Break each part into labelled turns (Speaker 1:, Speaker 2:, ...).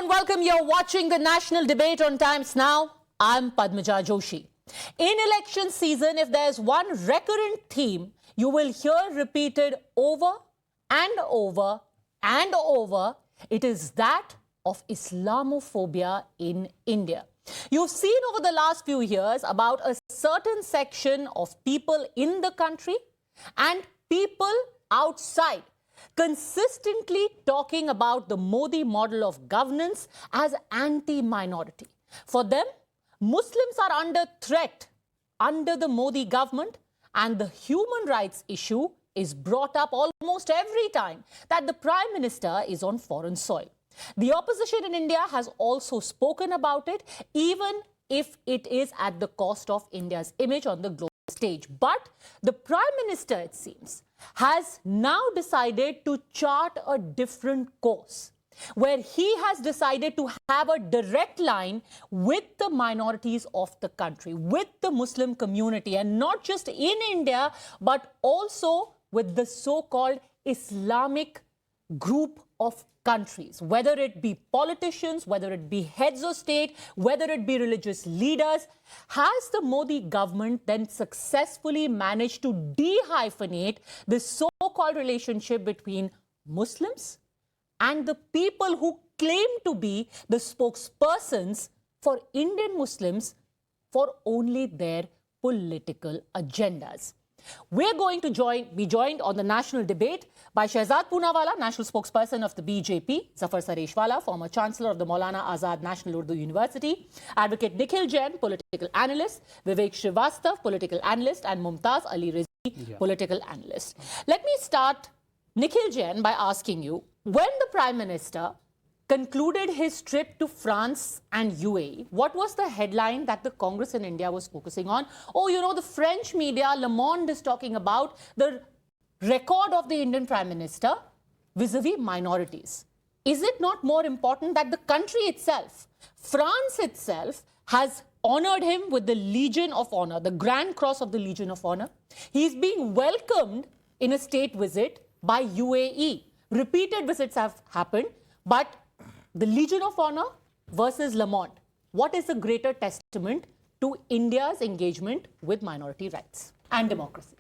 Speaker 1: warm welcome. You're watching the national debate on Times Now. I'm Padmaja Joshi. In election season, if there's one recurrent theme you will hear repeated over and over and over, it is that of Islamophobia in India. You've seen over the last few years about a certain section of people in the country and people outside consistently talking about the Modi model of governance as anti-minority. For them, Muslims are under threat under the Modi government, and the human rights issue is brought up almost every time that the Prime Minister is on foreign soil. The opposition in India has also spoken about it, even if it is at the cost of India's image on the global stage. But the Prime Minister, it seems, has now decided to chart a different course, where he has decided to have a direct line with the minorities of the country, with the Muslim community, and not just in India, but also with the so-called Islamic group of countries, whether it be politicians, whether it be heads of state, whether it be religious leaders. Has the Modi government then successfully managed to de-hyphenate this so-called relationship between Muslims and the people who claim to be the spokespersons for Indian Muslims for only their political agendas? We're going to be joined on the national debate by Shehzad Poonawalla, national spokesperson of the BJP, Zafar Sareshwala, former chancellor of the Maulana Azad National Urdu University, Advocate Nikhil Jain, political analyst, Vivek Srivastav, political analyst, and Mumtaz Ali Rizvi, political analyst. Let me start, Nikhil Jain, by asking you, when the Prime Minister concluded his trip to France and UAE, what was the headline that the Congress in India was focusing on? Oh, you know, the French media, Le Monde, is talking about the record of the Indian Prime Minister vis-a-vis minorities. Is it not more important that the country itself, France itself, has honored him with the Legion of Honor, the Grand Cross of the Legion of Honor? He's being welcomed in a state visit by UAE. Repeated visits have happened, but the Legion of Honor versus Le Monde, what is a greater testament to India's engagement with minority rights and democracy?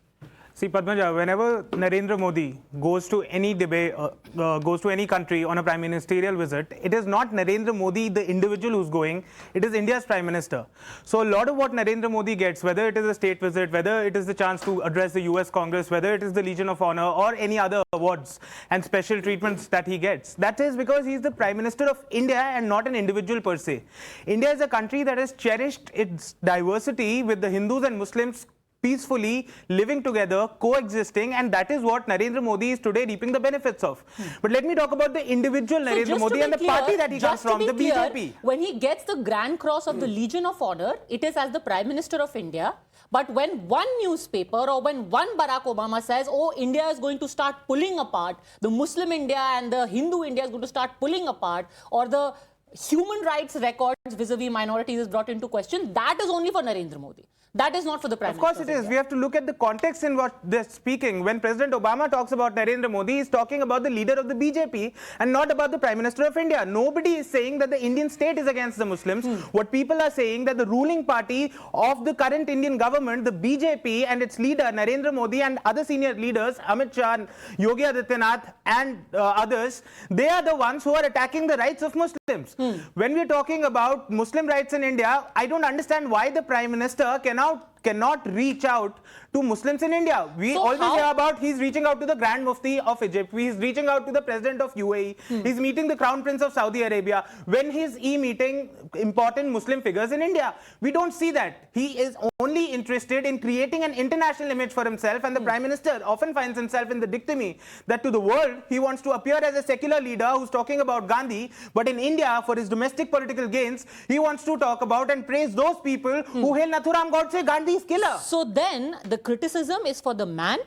Speaker 2: See, Padmaja, whenever Narendra Modi goes to any debate, goes to any country on a prime ministerial visit, it is not Narendra Modi, the individual, who's going. It is India's Prime Minister. So a lot of what Narendra Modi gets, whether it is a state visit, whether it is the chance to address the US Congress, whether it is the Legion of Honor or any other awards and special treatments that he gets, that is because he is the Prime Minister of India and not an individual per se. India is a country that has cherished its diversity with the Hindus and Muslims peacefully living together, coexisting, and that is what Narendra Modi is today reaping the benefits of. But let me talk about the individual Narendra Modi and the party that he comes from, the BJP.
Speaker 1: When he gets the Grand Cross of the Legion of Honor, it is as the Prime Minister of India. But when one newspaper or when one Barack Obama says, oh, India is going to start pulling apart, the Muslim India and the Hindu India is going to start pulling apart, or the human rights records vis-a-vis minorities is brought into question, that is only for Narendra Modi. That is not for the Prime Minister.
Speaker 2: Of course it is. We have to look at the context in what they're speaking. When President Obama talks about Narendra Modi, he's talking about the leader of the BJP and not about the Prime Minister of India. Nobody is saying that the Indian state is against the Muslims. What people are saying that the ruling party of the current Indian government, the BJP, and its leader Narendra Modi and other senior leaders, Amit Shah, Yogi Adityanath and others, they are the ones who are attacking the rights of Muslims. When we're talking about Muslim rights in India, I don't understand why the Prime Minister cannot reach out to Muslims in India. We always hear about he's reaching out to the Grand Mufti of Egypt, he's reaching out to the President of UAE, he's meeting the Crown Prince of Saudi Arabia. When is he meeting important Muslim figures in India? We don't see that. He is only interested in creating an international image for himself, and the Prime Minister often finds himself in the dichotomy that to the world he wants to appear as a secular leader who's talking about Gandhi, but in India, for his domestic political gains, he wants to talk about and praise those people who hail Nathuram Godse, Gandhi's killer.
Speaker 1: So then the criticism is for the man,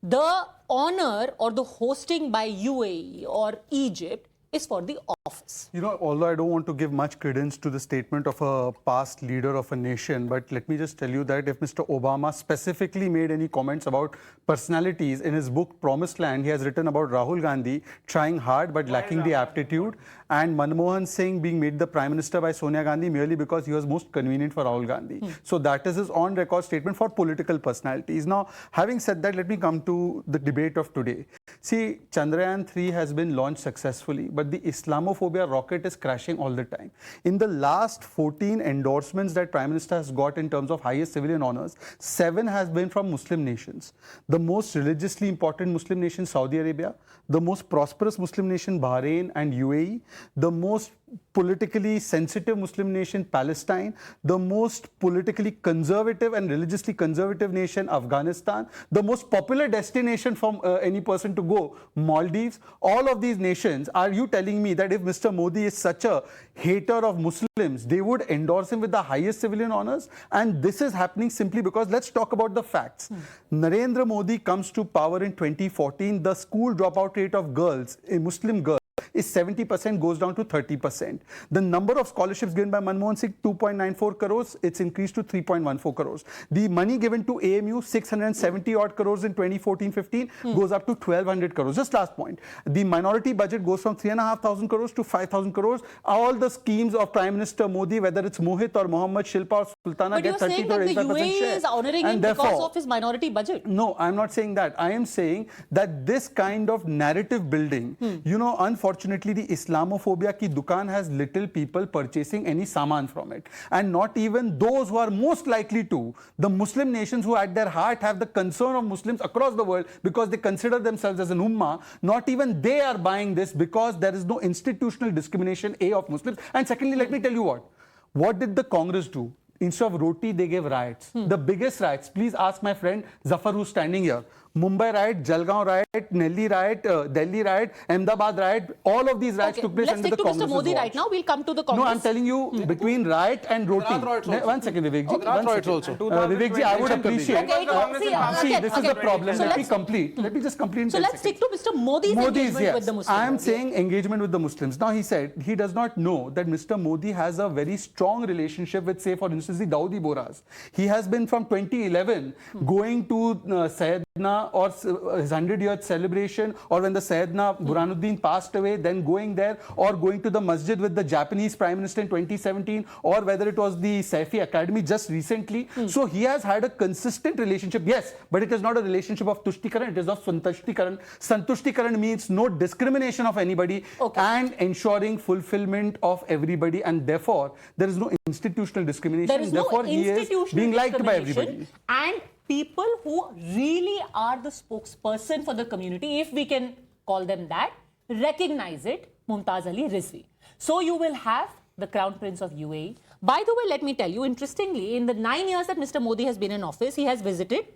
Speaker 1: the honor or the hosting by UAE or Egypt is for the office.
Speaker 3: You know, although I don't want to give much credence to the statement of a past leader of a nation, but let me just tell you that if Mr. Obama specifically made any comments about personalities in his book Promised Land, he has written about Rahul Gandhi trying hard but lacking the aptitude, and Manmohan Singh being made the Prime Minister by Sonia Gandhi merely because he was most convenient for Rahul Gandhi. So that is his on-record statement for political personalities. Now, having said that, let me come to the debate of today. See, Chandrayaan 3 has been launched successfully, but the Islamophobia rocket is crashing all the time. In the last 14 endorsements that Prime Minister has got in terms of highest civilian honors, 7 has been from Muslim nations. The most religiously important Muslim nation, Saudi Arabia, the most prosperous Muslim nation, Bahrain and UAE, the most politically sensitive Muslim nation, Palestine, the most politically conservative and religiously conservative nation, Afghanistan, the most popular destination for any person to go, Maldives. All of these nations, are you telling me that if Mr. Modi is such a hater of Muslims, they would endorse him with the highest civilian honors? And this is happening simply because, let's talk about the facts. Narendra Modi comes to power in 2014. The school dropout rate of girls, Muslim girls, is 70%, goes down to 30%. The number of scholarships given by Manmohan Singh, 2.94 crores, it's increased to 3.14 crores. The money given to AMU, 670 odd crores in 2014-15, goes up to 1200 crores. Just last point. The minority budget goes from 3,500 crores to 5,000 crores. All the schemes of Prime Minister Modi, whether it's Mohit or Mohammed, Shilpa or Sultana, get 30 to 85% share.
Speaker 1: But you're saying that the UAE is honoring him because of his minority budget.
Speaker 3: No, I'm not saying that. I am saying that this kind of narrative building, you know, unfortunately, the Islamophobia ki dukaan has little people purchasing any saman from it. And not even those who are most likely to, the Muslim nations who at their heart have the concern of Muslims across the world because they consider themselves as an ummah, not even they are buying this because there is no institutional discrimination, A, of Muslims. And secondly, let me tell you what did the Congress do? Instead of roti, they gave riots. The biggest riots, please ask my friend Zafar who's standing here. Mumbai riot, Jalgaon riot, Delhi riot, Delhi riot, Ahmedabad riot, all of these riots took place under the Congress.
Speaker 1: Let's stick to Mr. Modi right now. We'll come to the Congress.
Speaker 3: No, I'm telling you, between riot and roti. One second, Vivekji. Vivekji, I would appreciate. See, this is the problem. Let me complete. Let me just complete.
Speaker 1: So let's stick to Mr. Modi's engagement with the Muslims.
Speaker 3: I am saying engagement with the Muslims. Now, he said he does not know that Mr. Modi has a very strong relationship with, say, for instance, the Dawoodi Bohras. He has been from 2011 going to Sayyidina or his 100-year celebration, or when the Sayyidina Burhanuddin passed away, then going there, or going to the masjid with the Japanese Prime Minister in 2017, or whether it was the Saifi Academy just recently. So he has had a consistent relationship, yes, but it is not a relationship of Tushtikaran, it is of Santushtikaran. Santushtikaran means no discrimination of anybody and ensuring fulfillment of everybody, and therefore there is no institutional discrimination.
Speaker 1: There is
Speaker 3: therefore
Speaker 1: no
Speaker 3: he is being liked by everybody.
Speaker 1: And people who really are the spokesperson for the community, if we can call them that, recognize it, Mumtaz Ali Rizvi. So you will have the Crown Prince of UAE. By the way, let me tell you, interestingly, in the 9 years that Mr. Modi has been in office, he has visited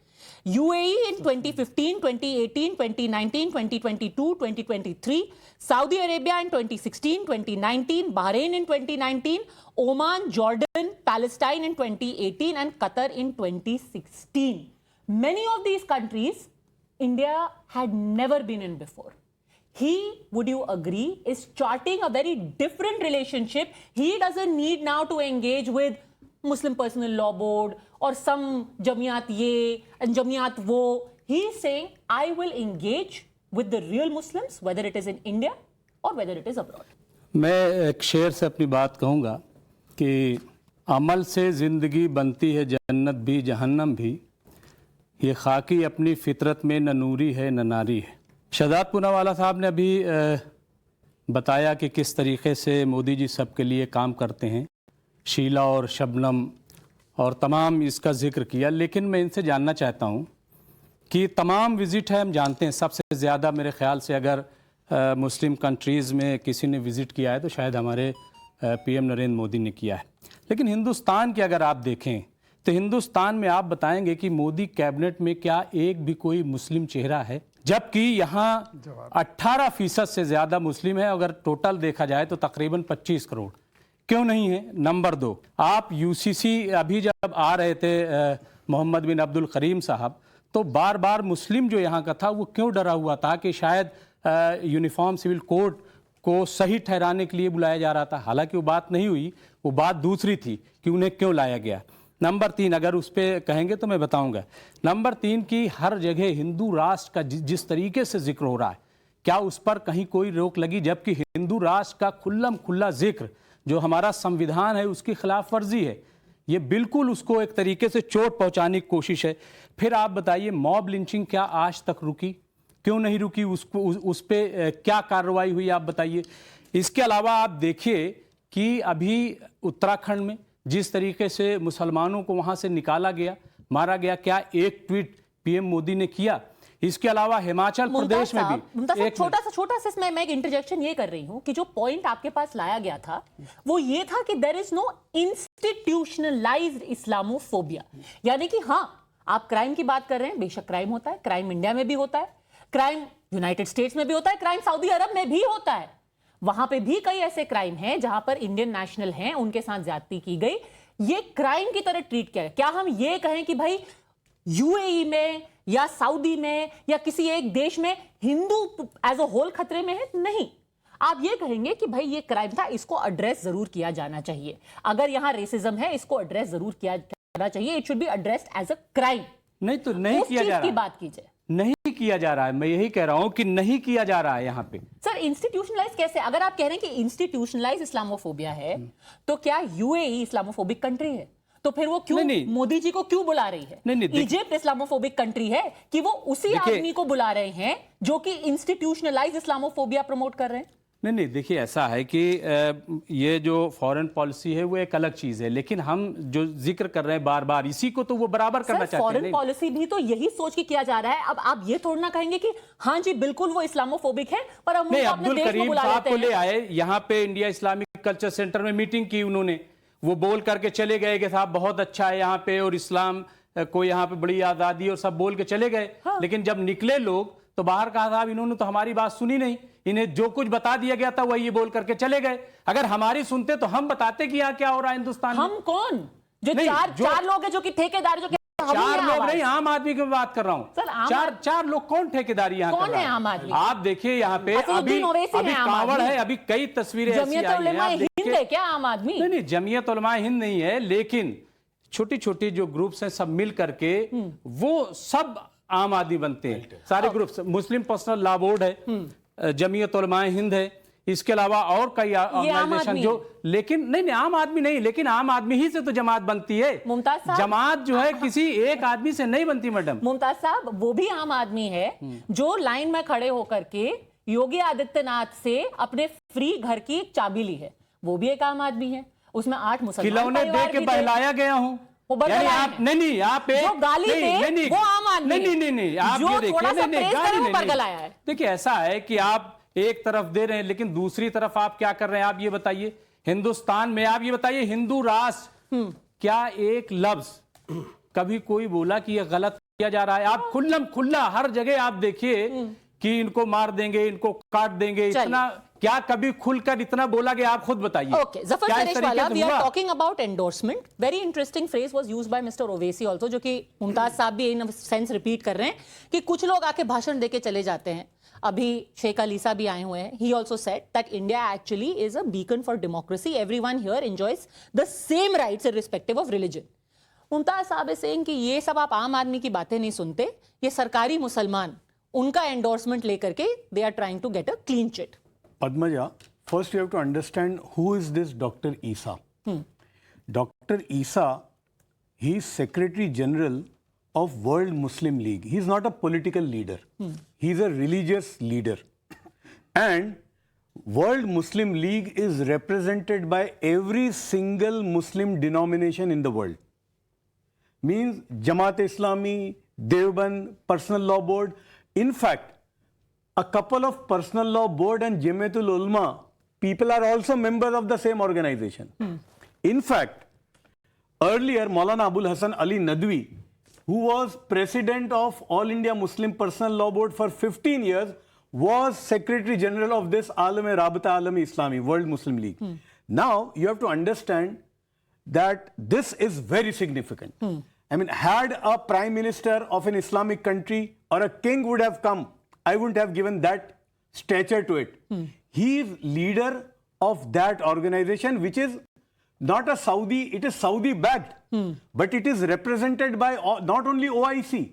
Speaker 1: UAE in 2015, 2018, 2019, 2022, 2023, Saudi Arabia in 2016, 2019, Bahrain in 2019, Oman, Jordan, Palestine in 2018, and Qatar in 2016. Many of these countries, India had never been in before. He, would you agree, is charting a very different relationship. He doesn't need now to engage with Muslim Personal Law Board or some Jamiat Ye and Jamiat Wo. He is saying, I will engage with the real Muslims, whether it is in India or whether it is abroad.
Speaker 4: मैं एक शेर से अपनी बात कहूँगा कि अमल से ज़िंदगी बनती है जन्नत भी जहन्नम भी, ये खाकी अपनी फितरत में न नूरी है न नारी है। शहजाद पूनावाला साहब ने अभी बताया कि किस तरीके से मोदी जी सबके लिए काम करते हैं, शीला और शबनम और तमाम इसका जिक्र किया, लेकिन मैं इनसे जानना चाहता हूं कि तमाम विज़िट है, हम जानते हैं सबसे ज़्यादा मेरे ख़्याल से अगर मुस्लिम कंट्रीज़ में किसी ने विज़िट किया है तो शायद हमारे पीएम नरेंद्र मोदी ने किया है। लेकिन हिंदुस्तान की अगर आप देखें तो हिंदुस्तान में आप बताएंगे कि मोदी कैबिनेट में क्या एक भी कोई मुस्लिम चेहरा है, जबकि यहाँ 18% से ज़्यादा मुस्लिम है। अगर टोटल देखा जाए तो तकरीबन 25 करोड़। क्यों नहीं है? नंबर 2, आप यूसीसी अभी जब आ रहे थे मोहम्मद बिन अब्दुल करीम साहब, तो बार बार मुस्लिम जो यहाँ का था वो क्यों डरा हुआ था कि शायद यूनिफॉर्म सिविल कोड को सही ठहराने के लिए बुलाया जा रहा था। हालांकि वो बात नहीं हुई, वो बात दूसरी थी कि उन्हें क्यों लाया गया। नंबर 3, अगर उस पर कहेंगे तो मैं बताऊंगा। नंबर 3 की हर जगह हिंदू राष्ट्र का जिस तरीके से जिक्र हो रहा है, क्या उस पर कहीं कोई रोक लगी? जबकि हिंदू राष्ट्र का खुल्लम खुल्ला जिक्र जो हमारा संविधान है उसकी खिलाफ वर्जी है। ये बिल्कुल उसको एक तरीके से चोट पहुंचाने की कोशिश है। फिर आप बताइए, मॉब लिंचिंग क्या आज तक रुकी? क्यों नहीं रुकी? उसको उस पे क्या कार्रवाई हुई, आप बताइए। इसके अलावा आप देखिए कि अभी उत्तराखंड में जिस तरीके से मुसलमानों को वहां से निकाला गया, मारा गया, क्या एक ट्वीट पीएम मोदी ने किया? इसके अलावा हिमाचल प्रदेश में भी एक
Speaker 1: छोटा सा मैं एक इंटरजेक्शन ये कर रही हूं कि जो पॉइंट आपके पास लाया गया था वो ये था कि there is no institutionalised Islamophobia. यानी कि हाँ, आप क्राइम की बात कर रहे हैं, बेशक क्राइम होता है, क्राइम इंडिया में भी होता है, क्राइम यूनाइटेड स्टेट्स में भी होता है, क्राइम सऊदी अरब में भी होता है। वहां पे भी कई ऐसे क्राइम हैं जहां पर इंडियन नेशनल हैं, उनके साथ ज्यादती की गई, ये क्राइम की तरह ट्रीट किया। क्या हम ये कहें कि भाई यूएई में या सऊदी में या किसी एक देश में हिंदू एज अ होल खतरे में है? नहीं। आप ये कहेंगे कि भाई ये क्राइम था, इसको एड्रेस जरूर किया जाना चाहिए। अगर यहां रेसिज्म है, इसको एड्रेस जरूर किया जाना चाहिए। It should be addressed as a crime.
Speaker 4: नहीं तो नहीं किया जा रहा
Speaker 1: की बात कीजिए।
Speaker 4: नहीं किया जा रहा है, मैं यही कह रहा हूं कि नहीं किया जा रहा है यहां पे।
Speaker 1: सर इंस्टीट्यूशनलाइज कैसे? अगर आप कह रहे हैं कि इंस्टीट्यूशनलाइज इस्लामोफोबिया है, तो क्या यूएई इस्लामोफोबिक कंट्री है? तो फिर वो क्यों
Speaker 4: नहीं,
Speaker 1: मोदी जी को क्यों बुला रही है? इजिप्ट इस्लामोफोबिक कंट्री है कि वो उसी आदमी को बुला रहे हैं जो कि इंस्टीट्यूशनलाइज इस्लामोफोबिया प्रमोट कर रहे हैं?
Speaker 4: नहीं, देखिए ऐसा है कि ये जो फॉरेन पॉलिसी है वो एक अलग चीज है, लेकिन हम जो जिक्र कर रहे हैं बार बार इसी को तो वो बराबर करना चाहते हैं।
Speaker 1: फॉरेन पॉलिसी भी तो यही सोच के किया जा रहा है। अब आप ये थोड़ा ना कहेंगे कि हाँ जी बिल्कुल वो इस्लामोफोबिक है, पर हम उनको अपने देश में बुला लेते हैं।
Speaker 4: अब्दुल करीम साहब को ले आए यहाँ पे, इंडिया इस्लामिक कल्चर सेंटर में मीटिंग की उन्होंने, वो बोल करके चले गए कि साहब बहुत अच्छा है यहाँ पे और इस्लाम को यहाँ पे बड़ी आजादी और सब बोल के चले गए। हाँ। लेकिन जब निकले लोग तो बाहर कहा साहब इन्होंने तो हमारी बात सुनी नहीं, इन्हें जो कुछ बता दिया गया था वही ये बोल करके चले गए। अगर हमारी सुनते तो हम बताते कि यहाँ क्या हो रहा है हिंदुस्तान में।
Speaker 1: हम कौन? जो चार लोग हैं जो कि ठेकेदार, जो
Speaker 4: चार लोग नहीं, आम आदमी की बात कर रहा हूँ। चार लोग कौन ठेकेदारी यहाँ
Speaker 1: कौन है? आम आदमी।
Speaker 4: आप देखिए यहाँ पे अभी कांवड़ है, अभी कई तस्वीरें
Speaker 1: जमीयत उलमा हिंद है क्या आम आदमी?
Speaker 4: नहीं, जमीयत उलमा हिंद नहीं है, लेकिन छोटी छोटी जो ग्रुप्स हैं सब मिल करके वो सब आम आदमी बनते हैं। सारे ग्रुप्स, मुस्लिम पर्सनल लॉ बोर्ड है, जमीयत उलमा हिंद है, इसके अलावा और कई ऑर्गेनाइजेशन जो, लेकिन नहीं आम आदमी नहीं, लेकिन आम आदमी ही से तो जमात बनती है।
Speaker 1: मुमताज साहब,
Speaker 4: जमात जो है किसी एक आदमी से नहीं बनती मैडम।
Speaker 1: मुमताज साहब, वो भी आम आदमी है जो लाइन में खड़े होकर के योगी आदित्यनाथ से अपने फ्री घर की चाबी ली है, वो भी एक आम आदमी है। उसमें 8 मुसलमान
Speaker 4: खिलौने दे के बहलाया गया हूं।
Speaker 1: यानी
Speaker 4: आप नहीं आप
Speaker 1: जो गाली दे वो आम आदमी
Speaker 4: नहीं आप
Speaker 1: जो
Speaker 4: ये
Speaker 1: देखिए,
Speaker 4: देखिए ऐसा है कि आप एक तरफ दे रहे हैं लेकिन दूसरी तरफ आप क्या कर रहे हैं? आप ये बताइए, हिंदुस्तान में आप ये बताइए हिंदू राष्ट्र, क्या एक लफ्ज कभी कोई बोला कि ये गलत किया जा रहा है? आप खुल्लम खुल्ला हर जगह आप देखिए कि इनको मार देंगे, इनको काट देंगे, इतना क्या कभी खुलकर इतना बोला गया? आप खुद बताइए।
Speaker 1: Okay, Zafar Sareshwala, we are talking about endorsement. Very interesting phrase was used by Mr. Owaisi also, जो कि मुमताज साहब भी इन सेंस रिपीट कर रहे हैं कि कुछ लोग आके भाषण देके चले जाते हैं। अभी शेख अलीसा भी आए हुए हैं। He also said that India actually is a beacon for democracy. Everyone here enjoys the same rights irrespective of religion. Mumtaz साहब है saying कि ये सब आप आम आदमी की बातें नहीं सुनते, ये सरकारी मुसलमान उनका एंडोर्समेंट लेकर के they are trying to get a clean chit.
Speaker 5: Padmaja, first you have to understand who is this Dr. Isa. Dr. Isa, he is Secretary General of World Muslim League. He is not a political leader. He is a religious leader. And World Muslim League is represented by every single Muslim denomination in the world. Means Jamaat-e-Islami, Deoband, Personal Law Board. In fact, a couple of Personal Law Board and Jamiatul Ulama people are also members of the same organization. In fact, earlier Maulana Abul Hasan Ali Nadwi, who was president of All India Muslim Personal Law Board for 15 years, was Secretary General of this Rabita Alami Islami, World Muslim League. Now, you have to understand that this is very significant. I mean, had a Prime Minister of an Islamic country or a king would have come, I wouldn't have given that stature to it. He is leader of that organization, which is not a Saudi, it is Saudi backed, but it is represented by not only OIC,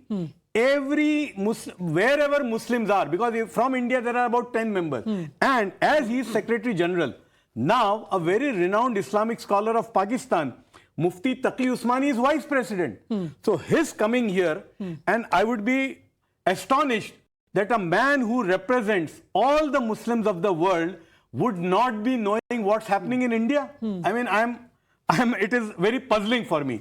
Speaker 5: every Muslim, wherever Muslims are, because from India there are about 10 members. And as he is Secretary General, now a very renowned Islamic scholar of Pakistan, Mufti Taqi Usmani, is Vice President. So his coming here, and I would be astonished that a man who represents all the Muslims of the world would not be knowing what's happening in India. I mean, it is very puzzling for me.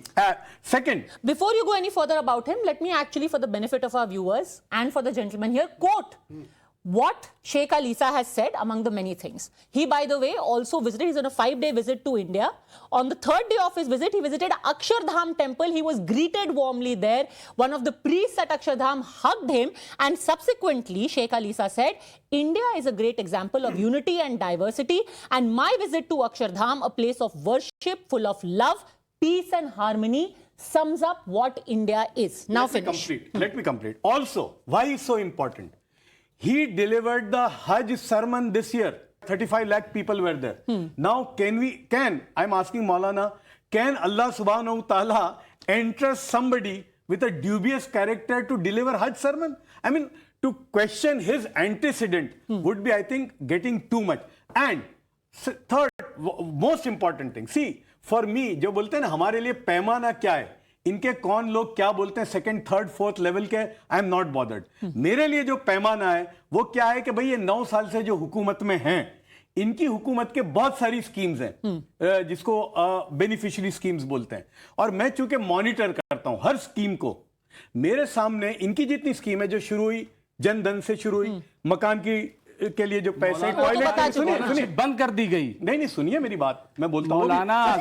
Speaker 5: Second,
Speaker 1: Before you go any further about him, let me actually, for the benefit of our viewers and for the gentleman here, quote what Sheikh Al Isa has said among the many things. He, by the way, also visited, he's on a 5-day visit to India. On the 3rd day of his visit, he visited Akshardham temple. He was greeted warmly there. One of the priests at Akshardham hugged him, and subsequently, Sheikh Al Isa said, India is a great example of unity and diversity, and my visit to Akshardham, a place of worship full of love, peace and harmony, sums up what India is. Now finish.
Speaker 5: Let me complete. Also, why is so important? He delivered the Hajj sermon this year. 35 lakh people were there. Now, I'm asking Maulana, can Allah subhanahu wa ta'ala entrust somebody with a dubious character to deliver Hajj sermon? I mean, to question his antecedent would be, I think, getting too much. And third, most important thing, see, for me, जो बोलते हैं ना हमारे लिए पैमाना क्या है, इनके कौन लोग क्या बोलते हैं सेकंड, थर्ड, फोर्थ लेवल के, आई एम नॉट बॉदर्ड. मेरे लिए जो पैमाना है वो क्या है कि भाई ये 9 साल से जो हुकूमत में हैं, इनकी हुकूमत के बहुत सारी स्कीम्स हैं जिसको बेनिफिशियरी स्कीम्स बोलते हैं, और मैं चूंकि मॉनिटर करता हूं हर स्कीम को, मेरे सामने इनकी जितनी स्कीम है जो शुरू हुई जन धन से शुरू हुई, मकान की के लिए जो पैसे, टॉयलेट, सुनिए
Speaker 4: बंद कर दी गई.
Speaker 5: नहीं सुनिए मेरी बात, मैं बोलता हूँ
Speaker 4: मौलाना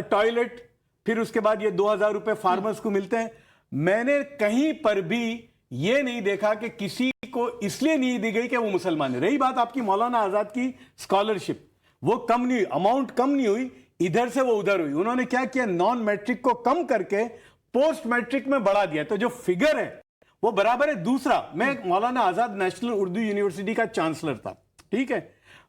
Speaker 5: टॉयलेट, फिर उसके बाद ये 2000 रुपए फार्मर्स को मिलते हैं. मैंने कहीं पर भी ये नहीं देखा कि किसी को इसलिए नहीं दी गई कि वो मुसलमान है. रही बात आपकी मौलाना आजाद की स्कॉलरशिप, वो कम नहीं हुई, अमाउंट कम नहीं हुई, इधर से वो उधर हुई. उन्होंने क्या किया, नॉन मैट्रिक को कम करके पोस्ट मैट्रिक में बढ़ा दिया, तो जो फिगर है वो बराबर है. दूसरा, मैं मौलाना आजाद नेशनल उर्दू यूनिवर्सिटी का चांसलर था, ठीक है.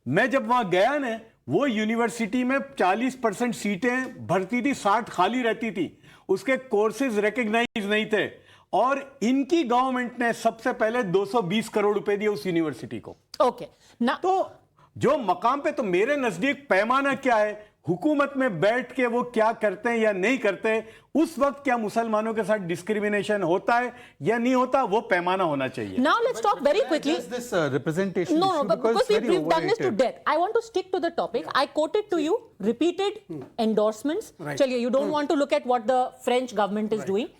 Speaker 5: मैं जब वहां गया ना, वो यूनिवर्सिटी में 40% सीटें भरती थी, 60 खाली रहती थी, उसके कोर्सेज रिकग्नाइज नहीं थे, और इनकी गवर्नमेंट ने सबसे पहले 220 करोड़ रुपए दिए उस यूनिवर्सिटी को.
Speaker 1: ओके ना,
Speaker 5: तो जो मकाम पे, तो मेरे नजदीक पैमाना क्या है, हुकूमत में बैठ के वो क्या करते हैं या नहीं करते, उस वक्त क्या मुसलमानों के साथ डिस्क्रिमिनेशन होता है या नहीं होता, वो पैमाना होना चाहिए.
Speaker 1: Now let's talk very quickly.
Speaker 3: This representation
Speaker 1: No,
Speaker 3: issue,
Speaker 1: but because
Speaker 3: very
Speaker 1: we've done this to
Speaker 3: overrated.
Speaker 1: death. I want to stick to the topic. I quoted to you repeated endorsements. Chaliye, you don't want to look at what the French government is doing.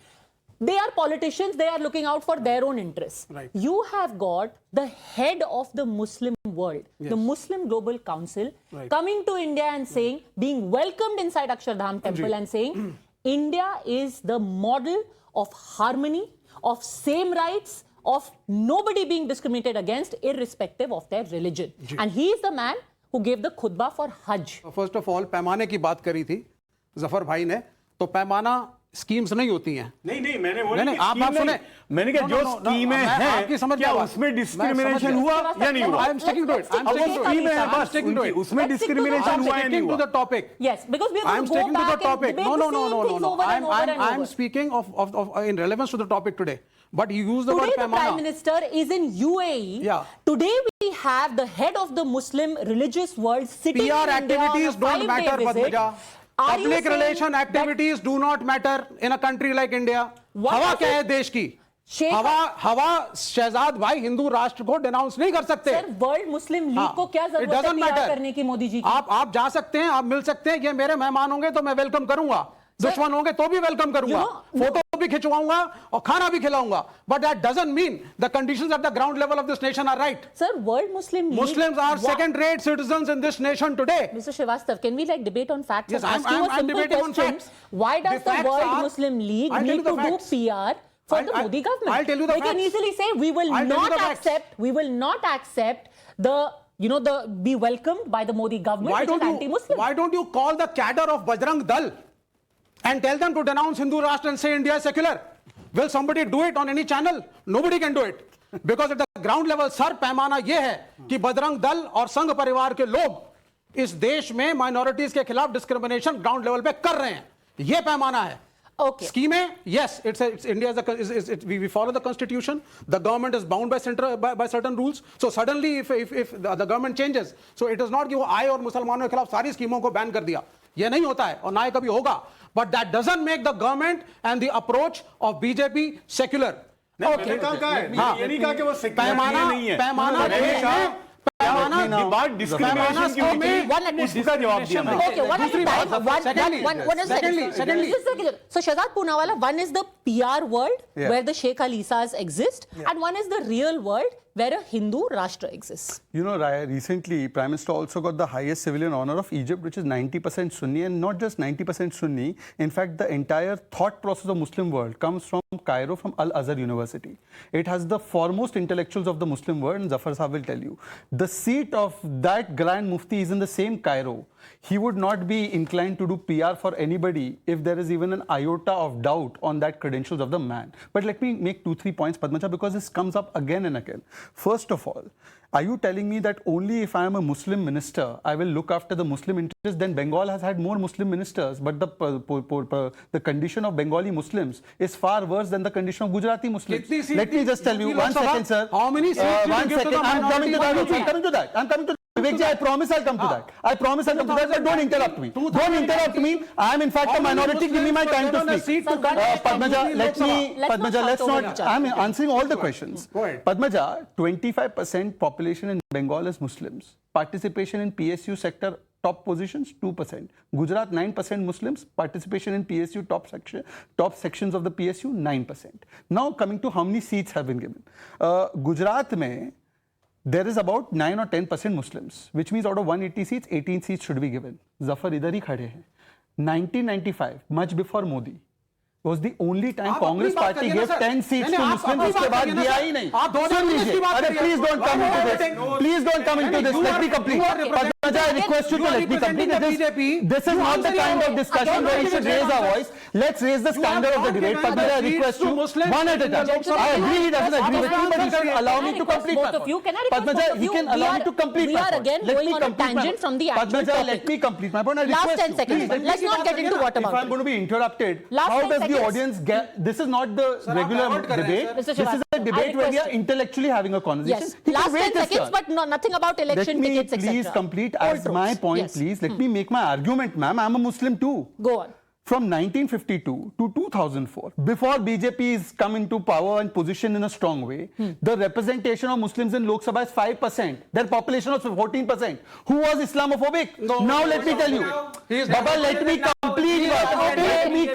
Speaker 1: They are politicians. They are looking out for their own interests. You have got the head of the Muslim world, the Muslim Global Council, coming to India and saying, being welcomed inside Akshardham temple and saying, India is the model of harmony, of same rights, of nobody being discriminated against irrespective of their religion. And he is the man who gave the khutbah for Hajj.
Speaker 6: First of all पैमाने की बात करी थी जफर भाई ने, तो पैमाना schemes नहीं होती हैं.
Speaker 5: नहीं मैंने वो
Speaker 6: नहीं, आप सुने,
Speaker 5: मैंने कहा जो स्कीमें हैं
Speaker 6: आपकी समझ
Speaker 5: क्या
Speaker 6: में
Speaker 5: उसमें डिस्क्रिमिनेशन हुआ या नहीं हुआ.
Speaker 6: I am sticking to it.
Speaker 5: उसमें डिस्क्रिमिनेशन हुआ या नहीं
Speaker 6: टू
Speaker 5: हुआ.
Speaker 6: The topic.
Speaker 1: Yes, because we are
Speaker 6: I am
Speaker 1: going to
Speaker 6: sticking
Speaker 1: go
Speaker 6: to the
Speaker 1: back and
Speaker 6: topic.
Speaker 1: debate
Speaker 6: No.
Speaker 1: the same things over and over and
Speaker 6: I am
Speaker 1: over.
Speaker 6: speaking of in relevance to the topic today. But you use the
Speaker 1: Today
Speaker 6: word
Speaker 1: the Prime
Speaker 6: पैमाना.
Speaker 1: Minister is in UAE.
Speaker 6: Yeah.
Speaker 1: Today we have the head of the Muslim religious world sitting
Speaker 6: PR
Speaker 1: in India on a
Speaker 6: activities don't
Speaker 1: 5-day
Speaker 6: matter,
Speaker 1: visit.
Speaker 6: Padmaja.
Speaker 1: Are you
Speaker 6: Public
Speaker 1: saying
Speaker 6: relation
Speaker 1: that
Speaker 6: activities do not matter in a country like India.
Speaker 1: What
Speaker 6: हवा
Speaker 1: is
Speaker 6: क्या
Speaker 1: it?
Speaker 6: है देश की?
Speaker 1: Sheikh-
Speaker 6: हवा शहजाद भाई हिंदू राष्ट्र को denounce नहीं कर सकते.
Speaker 1: सर, वर्ल्ड मुस्लिम लीग को क्या
Speaker 6: It
Speaker 1: जरूरत है
Speaker 6: doesn't
Speaker 1: PR
Speaker 6: matter.
Speaker 1: करने की मोदी जी की?
Speaker 6: आप जा सकते हैं, आप मिल सकते हैं, ये मेरे मेहमान होंगे तो मैं वेलकम करूंगा, दुश्मन होंगे तो भी वेलकम करूंगा, फोटो भी खिंचवाऊंगा और खाना भी खिलाऊंगा. But that doesn't mean the conditions at the ground level of this nation are right.
Speaker 1: Sir, world Muslim League.
Speaker 6: Muslims are second-rate citizens in this nation today.
Speaker 1: Mr. Srivastav, can we debate on facts?
Speaker 6: Yes,
Speaker 1: and ask you a
Speaker 6: I'm
Speaker 1: simple
Speaker 6: debating on
Speaker 1: question?
Speaker 6: facts.
Speaker 1: Why does
Speaker 6: The
Speaker 1: the
Speaker 6: facts
Speaker 1: World
Speaker 6: are-
Speaker 1: Muslim League
Speaker 6: I'll tell
Speaker 1: need
Speaker 6: you the
Speaker 1: to do
Speaker 6: facts.
Speaker 1: PR for the Modi government?
Speaker 6: I'll tell you the
Speaker 1: They can
Speaker 6: facts.
Speaker 1: easily say we will
Speaker 6: I'll tell you
Speaker 1: not
Speaker 6: the facts.
Speaker 1: accept. We will not accept the be welcomed by the Modi government, which is anti-Muslim.
Speaker 6: Why don't you call the cadre of Bajrang Dal and tell them to denounce Hindu Rashtra and say India is secular? Will somebody do it on any channel? Nobody can do it. Because at the ground level, sir पैमाना ये है कि बजरंग दल और संघ परिवार के लोग इस देश में माइनॉरिटीज के खिलाफ डिस्क्रिमिनेशन ग्राउंड लेवल पे कर रहे हैं. ये पैमाना है.
Speaker 1: Okay.
Speaker 6: Scheme, yes, it's India we follow the constitution. The government is bound by certain rules. So suddenly, if the government changes, so it is not कि वो आए और मुसलमानों के खिलाफ सारी स्कीमों को बैन कर दिया. ये नहीं होता है और ना ही कभी होगा. But that doesn't make the government and the approach of BJP secular.
Speaker 5: मैंने कहा कि वो secular नहीं है.
Speaker 6: पैमाना
Speaker 5: बात डिस्क्रिमिनेशन की हुई थी, उसका जवाब दिया मैंने.
Speaker 1: Okay, one at a time. Secondly. So Shahzad Poonawalla, one is the PR world where the Sheikh Alisas exist, and one is the real world where a Hindu Rashtra exists.
Speaker 3: You know, Raya, recently, Prime Minister also got the highest civilian honor of Egypt, which is 90% Sunni, and not just 90% Sunni. In fact, the entire thought process of Muslim world comes from Cairo, from Al-Azhar University. It has the foremost intellectuals of the Muslim world, and Zafar Saab will tell you. The seat of that Grand Mufti is in the same Cairo. He would not be inclined to do PR for anybody if there is even an iota of doubt on that credentials of the man. But let me make 2-3 points, Padmaja, because this comes up again and again. First of all, are you telling me that only if I am a Muslim minister, I will look after the Muslim interests? Then Bengal has had more Muslim ministers, but the condition of Bengali Muslims is far worse than the condition of Gujarati Muslims. Let me just tell you, 1 second, sir.
Speaker 6: How many seats
Speaker 3: one second. I'm coming to that. I'm coming to that. Vivekji, I promise I'll come to that. I promise I'll come to that. But don't interrupt me. Don't interrupt me. I am in fact a minority. Give me my time to speak. Padmaja, let's not. I'm answering all the questions. Padmaja, 25% population in Bengal is Muslims. Participation in PSU sector top positions 2%. Gujarat 9% Muslims. Participation in PSU top sections of the PSU 9%. Now coming to how many seats have been given. Gujarat mein there is about 9 or 10% Muslims, which means out of 180 seats, 18 seats should be given. Zafar idhar hi khade hain. 1995, much before Modi, was the only time Congress party gave 10 seats to Muslims. Uske baad diya hi nahi. Sun lijiye. Please don't come into this. Please don't come into this. Let me complete. Padmaja, I request you to let me complete. This is not the kind of discussion where we should raise our voice. Let's raise the standard of the debate. Padmaja, I request you one at a time. I agree he doesn't agree with me, but he should allow me to complete my point. Padmaja, he can allow me to complete my point.
Speaker 1: We are again going on a tangent from the actual topic.
Speaker 3: Padmaja, let me complete my point.
Speaker 1: Last 10 seconds. Let's not get into what about
Speaker 3: it. If I'm going to be interrupted, how does the audience get? This is not the regular debate. This is a debate where we are intellectually having a conversation.
Speaker 1: Yes. Last 10 seconds, but nothing about election tickets, etc.
Speaker 3: Let me please complete as my point, please. Let me make my argument, ma'am. I'm a Muslim too.
Speaker 1: Go on.
Speaker 3: From 1952 to 2004, before BJP's come into power and position in a strong way, the representation of Muslims in Lok Sabha is 5%. Their population was 14%. Who was Islamophobic? Now let me tell you. Baba, let me complete. Let me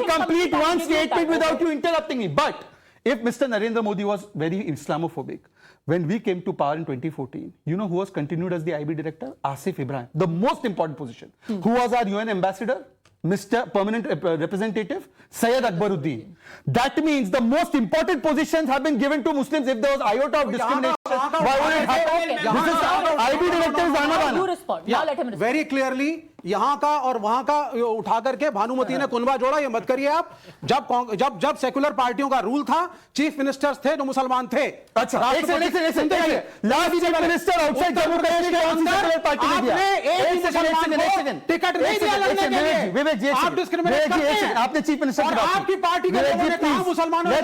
Speaker 3: complete one statement without you interrupting me. But if Mr. Narendra Modi was very Islamophobic, when we came to power in 2014, you know who was continued as the IB director? Asif Ibrahim, the most important position. Who was our UN ambassador? Mr. Permanent Representative Syed Akbaruddin. That means the most important positions have been given to Muslims. If there was iota of discrimination, why would it happen? This is IB director is Anavana.
Speaker 1: You respond. Now let him respond.
Speaker 6: Very clearly, यहाँ का और वहाँ का उठा करके भानुमति ने कुनबा जोड़ा. ये मत करिए आप. जब सेकुलर पार्टियों का रूल था, चीफ मिनिस्टर्स थे जो मुसलमान थे.
Speaker 3: अच्छा, एक second. Last chief minister outside Jammu Kashmir के कौन सी सेकुलर पार्टी ने दिया? एक सेकंड.
Speaker 6: टिकट नहीं दिया लड़ने के लिए.
Speaker 3: विवेक जी,
Speaker 6: आप डिस्क्रिमिनेट करते हैं.
Speaker 3: आपने चीफ मिनिस्टर की बात की.
Speaker 6: आपकी पार्टी के लोगों ने कहा मुसलमानों को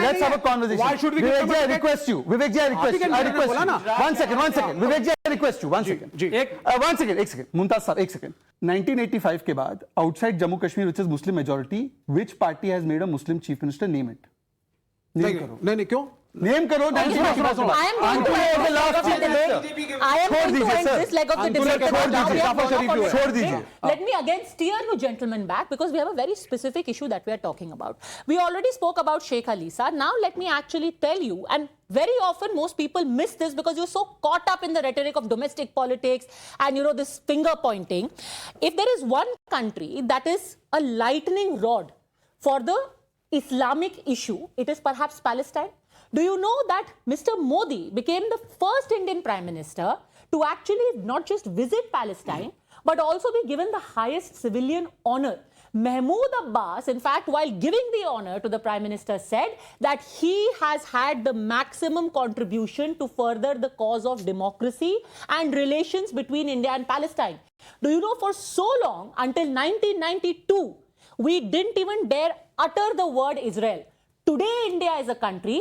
Speaker 3: let's have a conversation.
Speaker 6: Why should we?
Speaker 3: Vivek ji, I request you. One second. Vivek ji, I request you. One second. एक सेकंड. मुमताज साहब, एक सेकंड. 1985 के बाद outside Jammu Kashmir, which is Muslim majority, which party has made a Muslim chief minister? Name it.
Speaker 6: नहीं क्यों?
Speaker 3: Name करो.
Speaker 1: I am going to end this leg of the debate. Let me again steer you gentlemen back, because we have a very specific issue that we are talking about. We already spoke about Sheikh Alisa. Now let me actually tell you, and very often most people miss this because you're so caught up in the rhetoric of domestic politics and this finger pointing. If there is one country that is a lightning rod for the Islamic issue, it is perhaps Palestine. Do you know that Mr. Modi became the first Indian Prime Minister to actually not just visit Palestine, but also be given the highest civilian honor, Mahmoud Abbas, in fact, while giving the honor to the Prime Minister, said that he has had the maximum contribution to further the cause of democracy and relations between India and Palestine. Do you know, for so long, until 1992, we didn't even dare utter the word Israel. Today, India is a country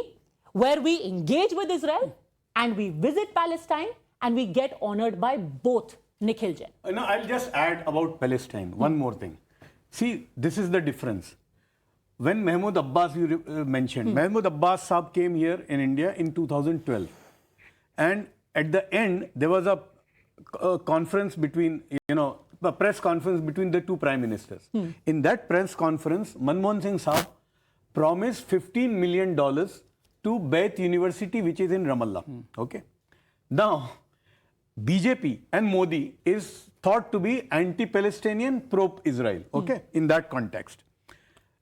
Speaker 1: where we engage with Israel and we visit Palestine and we get honored by both. Nikhil Jain.
Speaker 5: No, I'll just add about Palestine. One more thing. See, this is the difference. When Mahmoud Abbas, you mentioned, Mahmoud Abbas Saab came here in India in 2012. And at the end, there was a conference between, a press conference between the two prime ministers. In that press conference, Manmohan Singh Saab promised $15 million to Beit University, which is in Ramallah. Okay. Now, BJP and Modi is thought to be anti-Palestinian, pro-Israel, okay, in that context.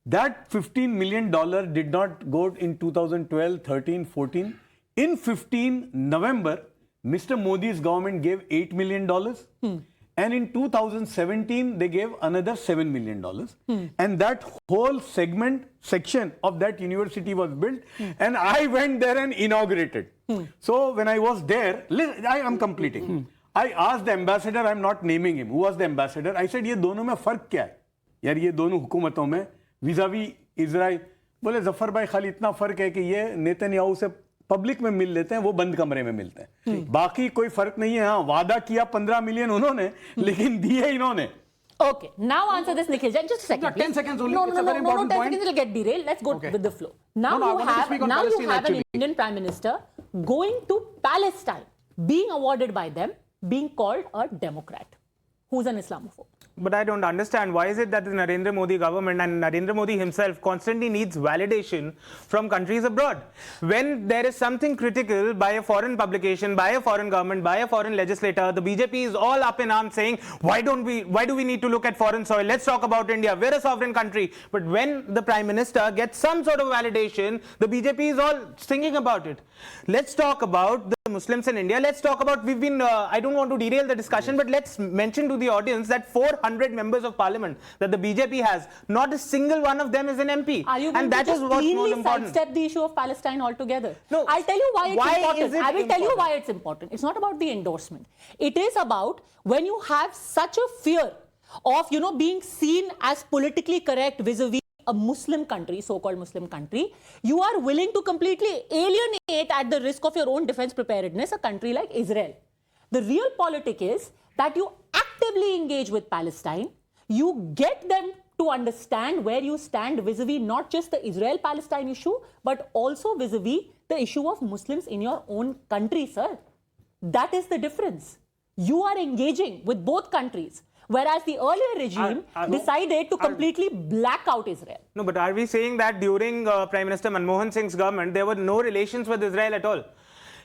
Speaker 5: That $15 million did not go in 2012, 13, 14. In 15 November, Mr. Modi's government gave $8 million. And in 2017, they gave another $7 million. And that whole section of that university was built. And I went there and inaugurated. So when I was there, I am completing. I asked the ambassador, I am not naming him, who was the ambassador. I said, ये दोनों में फर्क क्या है? यार ये दोनों हुकूमतों में विज़ावी इजराइल, बोले जफर भाई खाली इतना फर्क है कि ये नेतन्याहू से पब्लिक में मिल लेते हैं, वो बंद कमरे में मिलते हैं, बाकी कोई फर्क नहीं है. हाँ, वादा किया 15 मिलियन उन्होंने, लेकिन दिए इन्होंने.
Speaker 1: Okay, now answer this, Nikhil Jain. Just a second.
Speaker 6: 10 seconds only.
Speaker 1: No,
Speaker 6: It's a very important
Speaker 1: 10
Speaker 6: point.
Speaker 1: seconds will get derailed. Let's go with the flow. Now
Speaker 6: No, I wanted to speak on
Speaker 1: you
Speaker 6: Palestine,
Speaker 1: have an
Speaker 6: actually.
Speaker 1: Indian Prime Minister going to Palestine, being awarded by them, being called a Democrat. Who's an Islamophobe?
Speaker 2: But I don't understand, why is it that the Narendra Modi government and Narendra Modi himself constantly needs validation from countries abroad? When there is something critical by a foreign publication, by a foreign government, by a foreign legislator, the BJP is all up in arms saying, why do we need to look at foreign soil? Let's talk about India. We're a sovereign country. But when the Prime Minister gets some sort of validation, the BJP is all singing about it. Let's talk about the Muslims in India. Let's talk about, I don't want to derail the discussion, but let's mention to the audience that 400 members of parliament that the BJP has, not a single one of them is an MP.
Speaker 1: Are you
Speaker 2: and
Speaker 1: going
Speaker 2: that
Speaker 1: to
Speaker 2: is
Speaker 1: just
Speaker 2: what's
Speaker 1: cleanly
Speaker 2: more important.
Speaker 1: sidestep the issue of Palestine altogether?
Speaker 2: No.
Speaker 1: I'll tell you why it's important.
Speaker 2: Is
Speaker 1: I will tell you
Speaker 2: important?
Speaker 1: why it's important. It's not about the endorsement. It is about when you have such a fear of, being seen as politically correct vis-a-vis a Muslim country, so-called Muslim country, you are willing to completely alienate at the risk of your own defense preparedness a country like Israel. The real politic is that you actively engage with Palestine, you get them to understand where you stand vis-a-vis not just the Israel-Palestine issue, but also vis-a-vis the issue of Muslims in your own country, sir. That is the difference. You are engaging with both countries. Whereas the earlier regime decided to completely black out Israel.
Speaker 2: No, but are we saying that during Prime Minister Manmohan Singh's government, there were no relations with Israel at all?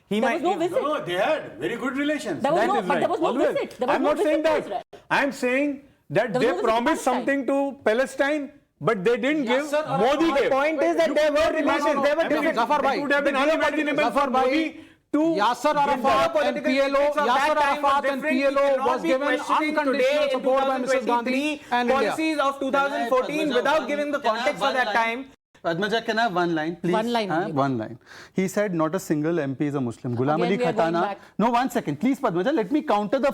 Speaker 1: There was no visit.
Speaker 5: No, they had very good relations.
Speaker 1: There was
Speaker 5: That
Speaker 1: no-
Speaker 5: is
Speaker 1: but
Speaker 5: right.
Speaker 1: there was no
Speaker 5: Always.
Speaker 1: visit. There was
Speaker 5: I'm
Speaker 1: no
Speaker 5: not saying
Speaker 1: visit to
Speaker 5: that.
Speaker 1: Israel.
Speaker 5: I'm saying that
Speaker 1: There was
Speaker 5: they
Speaker 1: no visit to
Speaker 5: promised
Speaker 1: Palestine.
Speaker 5: something to Palestine, but they didn't give.
Speaker 6: Yasser
Speaker 5: Modi
Speaker 2: My
Speaker 5: gave.
Speaker 2: point is that there were relations. There were different.
Speaker 6: Zafar bhai,
Speaker 5: It would have been unimaginable for
Speaker 6: Zafar bhai,
Speaker 5: Modi to
Speaker 6: Yasser Arafat and PLO, Yasser Arafat and PLO was given unconditional support by Mrs. Gandhi and India.
Speaker 2: Policies of 2014 without giving the context of that time.
Speaker 3: Padmaja, can I have one line, please?
Speaker 1: One line only.
Speaker 3: One line. He said not a single MP is a Muslim. Ghulam
Speaker 1: Again,
Speaker 3: Ali
Speaker 1: we are going
Speaker 3: Khatana.
Speaker 1: back.
Speaker 3: No, 1 second. Please, Padmaja, let me counter the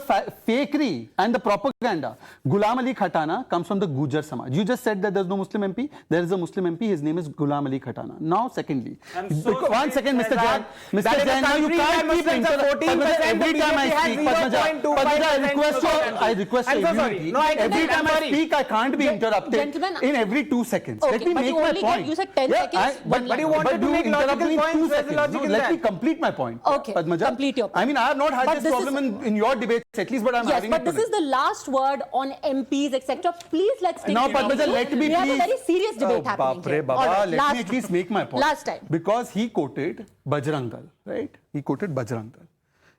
Speaker 3: fakery and the propaganda. Ghulam Ali Khatana comes from the Gujar Samaj. You just said that there's no Muslim MP. There is a Muslim MP. His name is Ghulam Ali Khatana. Now, secondly.
Speaker 2: I'm so sorry,
Speaker 3: 1 second, Mr. Jain.
Speaker 2: That
Speaker 3: Mr.
Speaker 2: is a
Speaker 3: Jain, now you
Speaker 2: country
Speaker 3: can't
Speaker 2: where
Speaker 3: keep
Speaker 2: Muslims are 14%,
Speaker 3: every
Speaker 2: the
Speaker 3: time I
Speaker 2: BJP has
Speaker 3: speak, Padmaja,
Speaker 2: 0.25%
Speaker 3: I request
Speaker 2: I'm
Speaker 3: your
Speaker 2: so sorry.
Speaker 3: immunity.
Speaker 2: No, I
Speaker 3: Every
Speaker 2: I'm
Speaker 3: time I
Speaker 2: sorry.
Speaker 3: speak, I can't be interrupted
Speaker 1: Gentlemen,
Speaker 3: in every 2 seconds.
Speaker 1: Okay,
Speaker 3: Let me
Speaker 1: but
Speaker 3: make
Speaker 1: you
Speaker 3: my
Speaker 1: only get-
Speaker 3: point.
Speaker 1: you said 10 seconds, one
Speaker 2: but you
Speaker 1: line.
Speaker 2: wanted
Speaker 3: But
Speaker 2: to
Speaker 3: you
Speaker 2: make
Speaker 3: interrupt
Speaker 2: logical
Speaker 3: me in
Speaker 2: points.
Speaker 3: 2
Speaker 2: Where's the
Speaker 3: seconds.
Speaker 2: logic
Speaker 3: No,
Speaker 2: in
Speaker 3: let me
Speaker 2: that?
Speaker 3: complete my point.
Speaker 1: Okay,
Speaker 3: Padmaja.
Speaker 1: complete your point.
Speaker 3: I mean, I have not had
Speaker 1: But
Speaker 3: this
Speaker 1: this
Speaker 3: problem
Speaker 1: is-
Speaker 3: in your debates at least, but I'm
Speaker 1: Yes,
Speaker 3: having
Speaker 1: but
Speaker 3: it
Speaker 1: this
Speaker 3: today.
Speaker 1: is the last word on MPs, etc. Please let's take
Speaker 3: Now,
Speaker 1: it
Speaker 3: Padmaja,
Speaker 1: easy.
Speaker 3: let me
Speaker 1: We have a
Speaker 3: please.
Speaker 1: very serious debate happening
Speaker 3: Bapre
Speaker 1: here.
Speaker 3: Baba,
Speaker 1: All right,
Speaker 3: let
Speaker 1: last
Speaker 3: me at least make my point.
Speaker 1: Last time.
Speaker 3: Because he quoted Bajrang Dal, right? He quoted Bajrang Dal.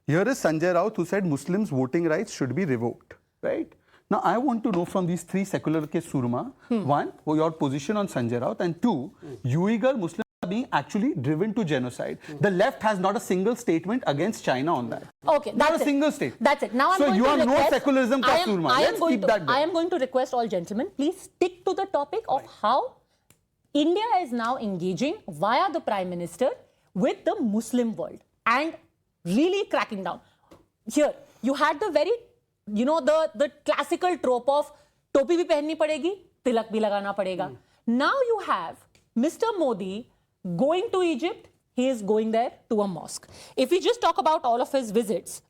Speaker 3: Here is Sanjay Raut who said Muslims' voting rights should be revoked, right? Now, I want to know from these three secular ke surma, one, your position on Sanjay Raut, and two, Uyghur Muslims are being actually driven to genocide. The left has not a single statement against China on that.
Speaker 1: Okay,
Speaker 3: not
Speaker 1: that's
Speaker 3: a single state.
Speaker 1: That's it. Now I'm
Speaker 3: so
Speaker 1: going
Speaker 3: you
Speaker 1: to
Speaker 3: are
Speaker 1: request,
Speaker 3: no secularism, Kasturma. Let's keep that there.
Speaker 1: I am going to request all gentlemen, please stick to the topic of how India is now engaging via the Prime Minister with the Muslim world and really cracking down. Here, you had the very, the classical trope of topi bhi pehenni padegi, tilak bhi lagana padega. Now you have Mr. Modi going to Egypt. He is going there to a mosque. If we just talk about all of his visits,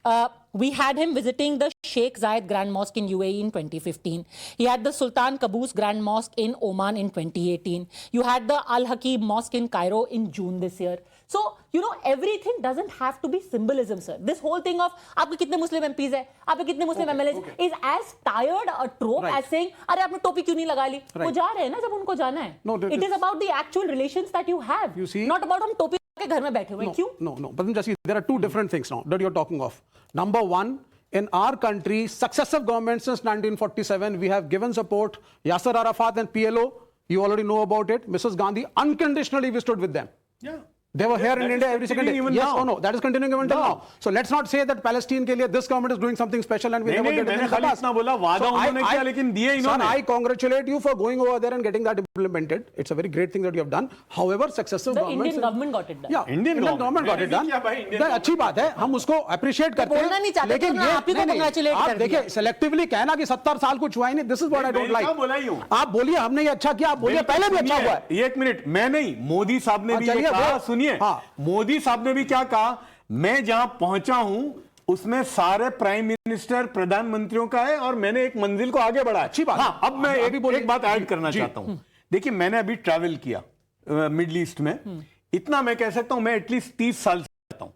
Speaker 1: we had him visiting the Sheikh Zayed Grand Mosque in UAE in 2015. He had the Sultan Qaboos Grand Mosque in Oman in 2018. You had the Al Hakim Mosque in Cairo in June this year. So, everything doesn't have to be symbolism, sir. This whole thing of, aapke kitne Muslim MPs hai, aapke kitne Muslim MLAs, is as tired a trope as saying, अरे आपने टोपी क्यों नहीं लगा ली? वो जा रहे हैं ना जब उनको जाना है.
Speaker 6: No,
Speaker 1: it is about the actual relations that you have.
Speaker 6: You see?
Speaker 1: Not about हम टोपी के घर में बैठे हुए हैं. क्यों?
Speaker 6: No. But just see, there are two different things now that you're talking of. Number one, in our country, successive governments since 1947, we have given support. Yasser Arafat and PLO, you already know about it. Mrs. Gandhi, unconditionally we stood with them.
Speaker 5: Yeah.
Speaker 6: They were here in India every second day.
Speaker 5: Even
Speaker 6: Yes
Speaker 5: now.
Speaker 6: or no? That is continuing even till now. So let's not say that Palestine के लिए this government is doing something special and we never get it in the past.
Speaker 5: इतना बोला वादा उन्होंने किया लेकिन दिए इन्होंने.
Speaker 6: Sir, I congratulate you for going over there and getting that implemented. It's a very great thing that you have done. However, successive
Speaker 1: The
Speaker 6: governments.
Speaker 1: Indian government got it done.
Speaker 6: Yeah, Indian government got it done. अच्छी बात है, हम उसको appreciate करते
Speaker 1: बोलना नहीं
Speaker 6: हैं.
Speaker 1: चाहते,
Speaker 6: लेकिन
Speaker 1: तो ना आप ही को congratulate
Speaker 6: आप
Speaker 1: कर
Speaker 6: देखिए
Speaker 1: दिया.
Speaker 6: selectively कहना कि 70 साल कुछ हुआ ही नहीं. This is what I don't like.
Speaker 5: क्या बोला ही हूं?
Speaker 6: आप बोलिए हमने ये अच्छा किया, आप बोलिए पहले भी अच्छा हुआ है.
Speaker 5: एक मिनट, मैं नहीं, मोदी साहब ने भी ये
Speaker 6: चलिए,
Speaker 5: कहा.
Speaker 6: वो-
Speaker 5: सुनिए,
Speaker 6: हाँ.
Speaker 5: मोदी साहब ने भी क्या कहा, मैं जहां पहुंचा हूं उसमें सारे प्राइम मिनिस्टर प्रधानमंत्रियों का है और मैंने एक मंजिल को आगे बढ़ाया.
Speaker 6: अच्छी बात.
Speaker 5: हाँ, अब मैं
Speaker 6: अभी बोलिए.
Speaker 5: एक बात ऐड करना
Speaker 6: जी.
Speaker 5: चाहता हूं. देखिए, मैंने अभी ट्रैवल किया मिडल ईस्ट में. इतना मैं कह सकता हूं, मैं एटलीस्ट 30 साल से रहता हूं.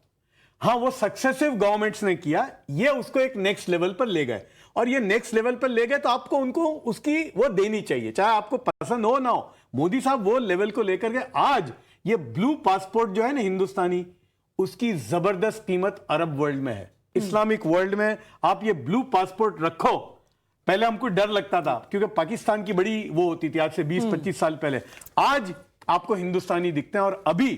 Speaker 5: हाँ, वो सक्सेसिव गवर्नमेंट्स ने किया, ये उसको एक नेक्स्ट लेवल पर ले गए और ये नेक्स्ट लेवल पर ले गए तो आपको उनको उसकी वो देनी चाहिए, चाहे आपको पसंद हो ना हो. मोदी साहब वो लेवल को लेकर के आज ये ब्लू पासपोर्ट जो है ना हिंदुस्तानी, उसकी जबरदस्त कीमत अरब वर्ल्ड में है. इस्लामिक वर्ल्ड में आप ये ब्लू पासपोर्ट रखो. पहले हमको डर लगता था क्योंकि पाकिस्तान की बड़ी वो होती थी आज से 20-25 साल पहले. आज आपको हिंदुस्तानी दिखते हैं और अभी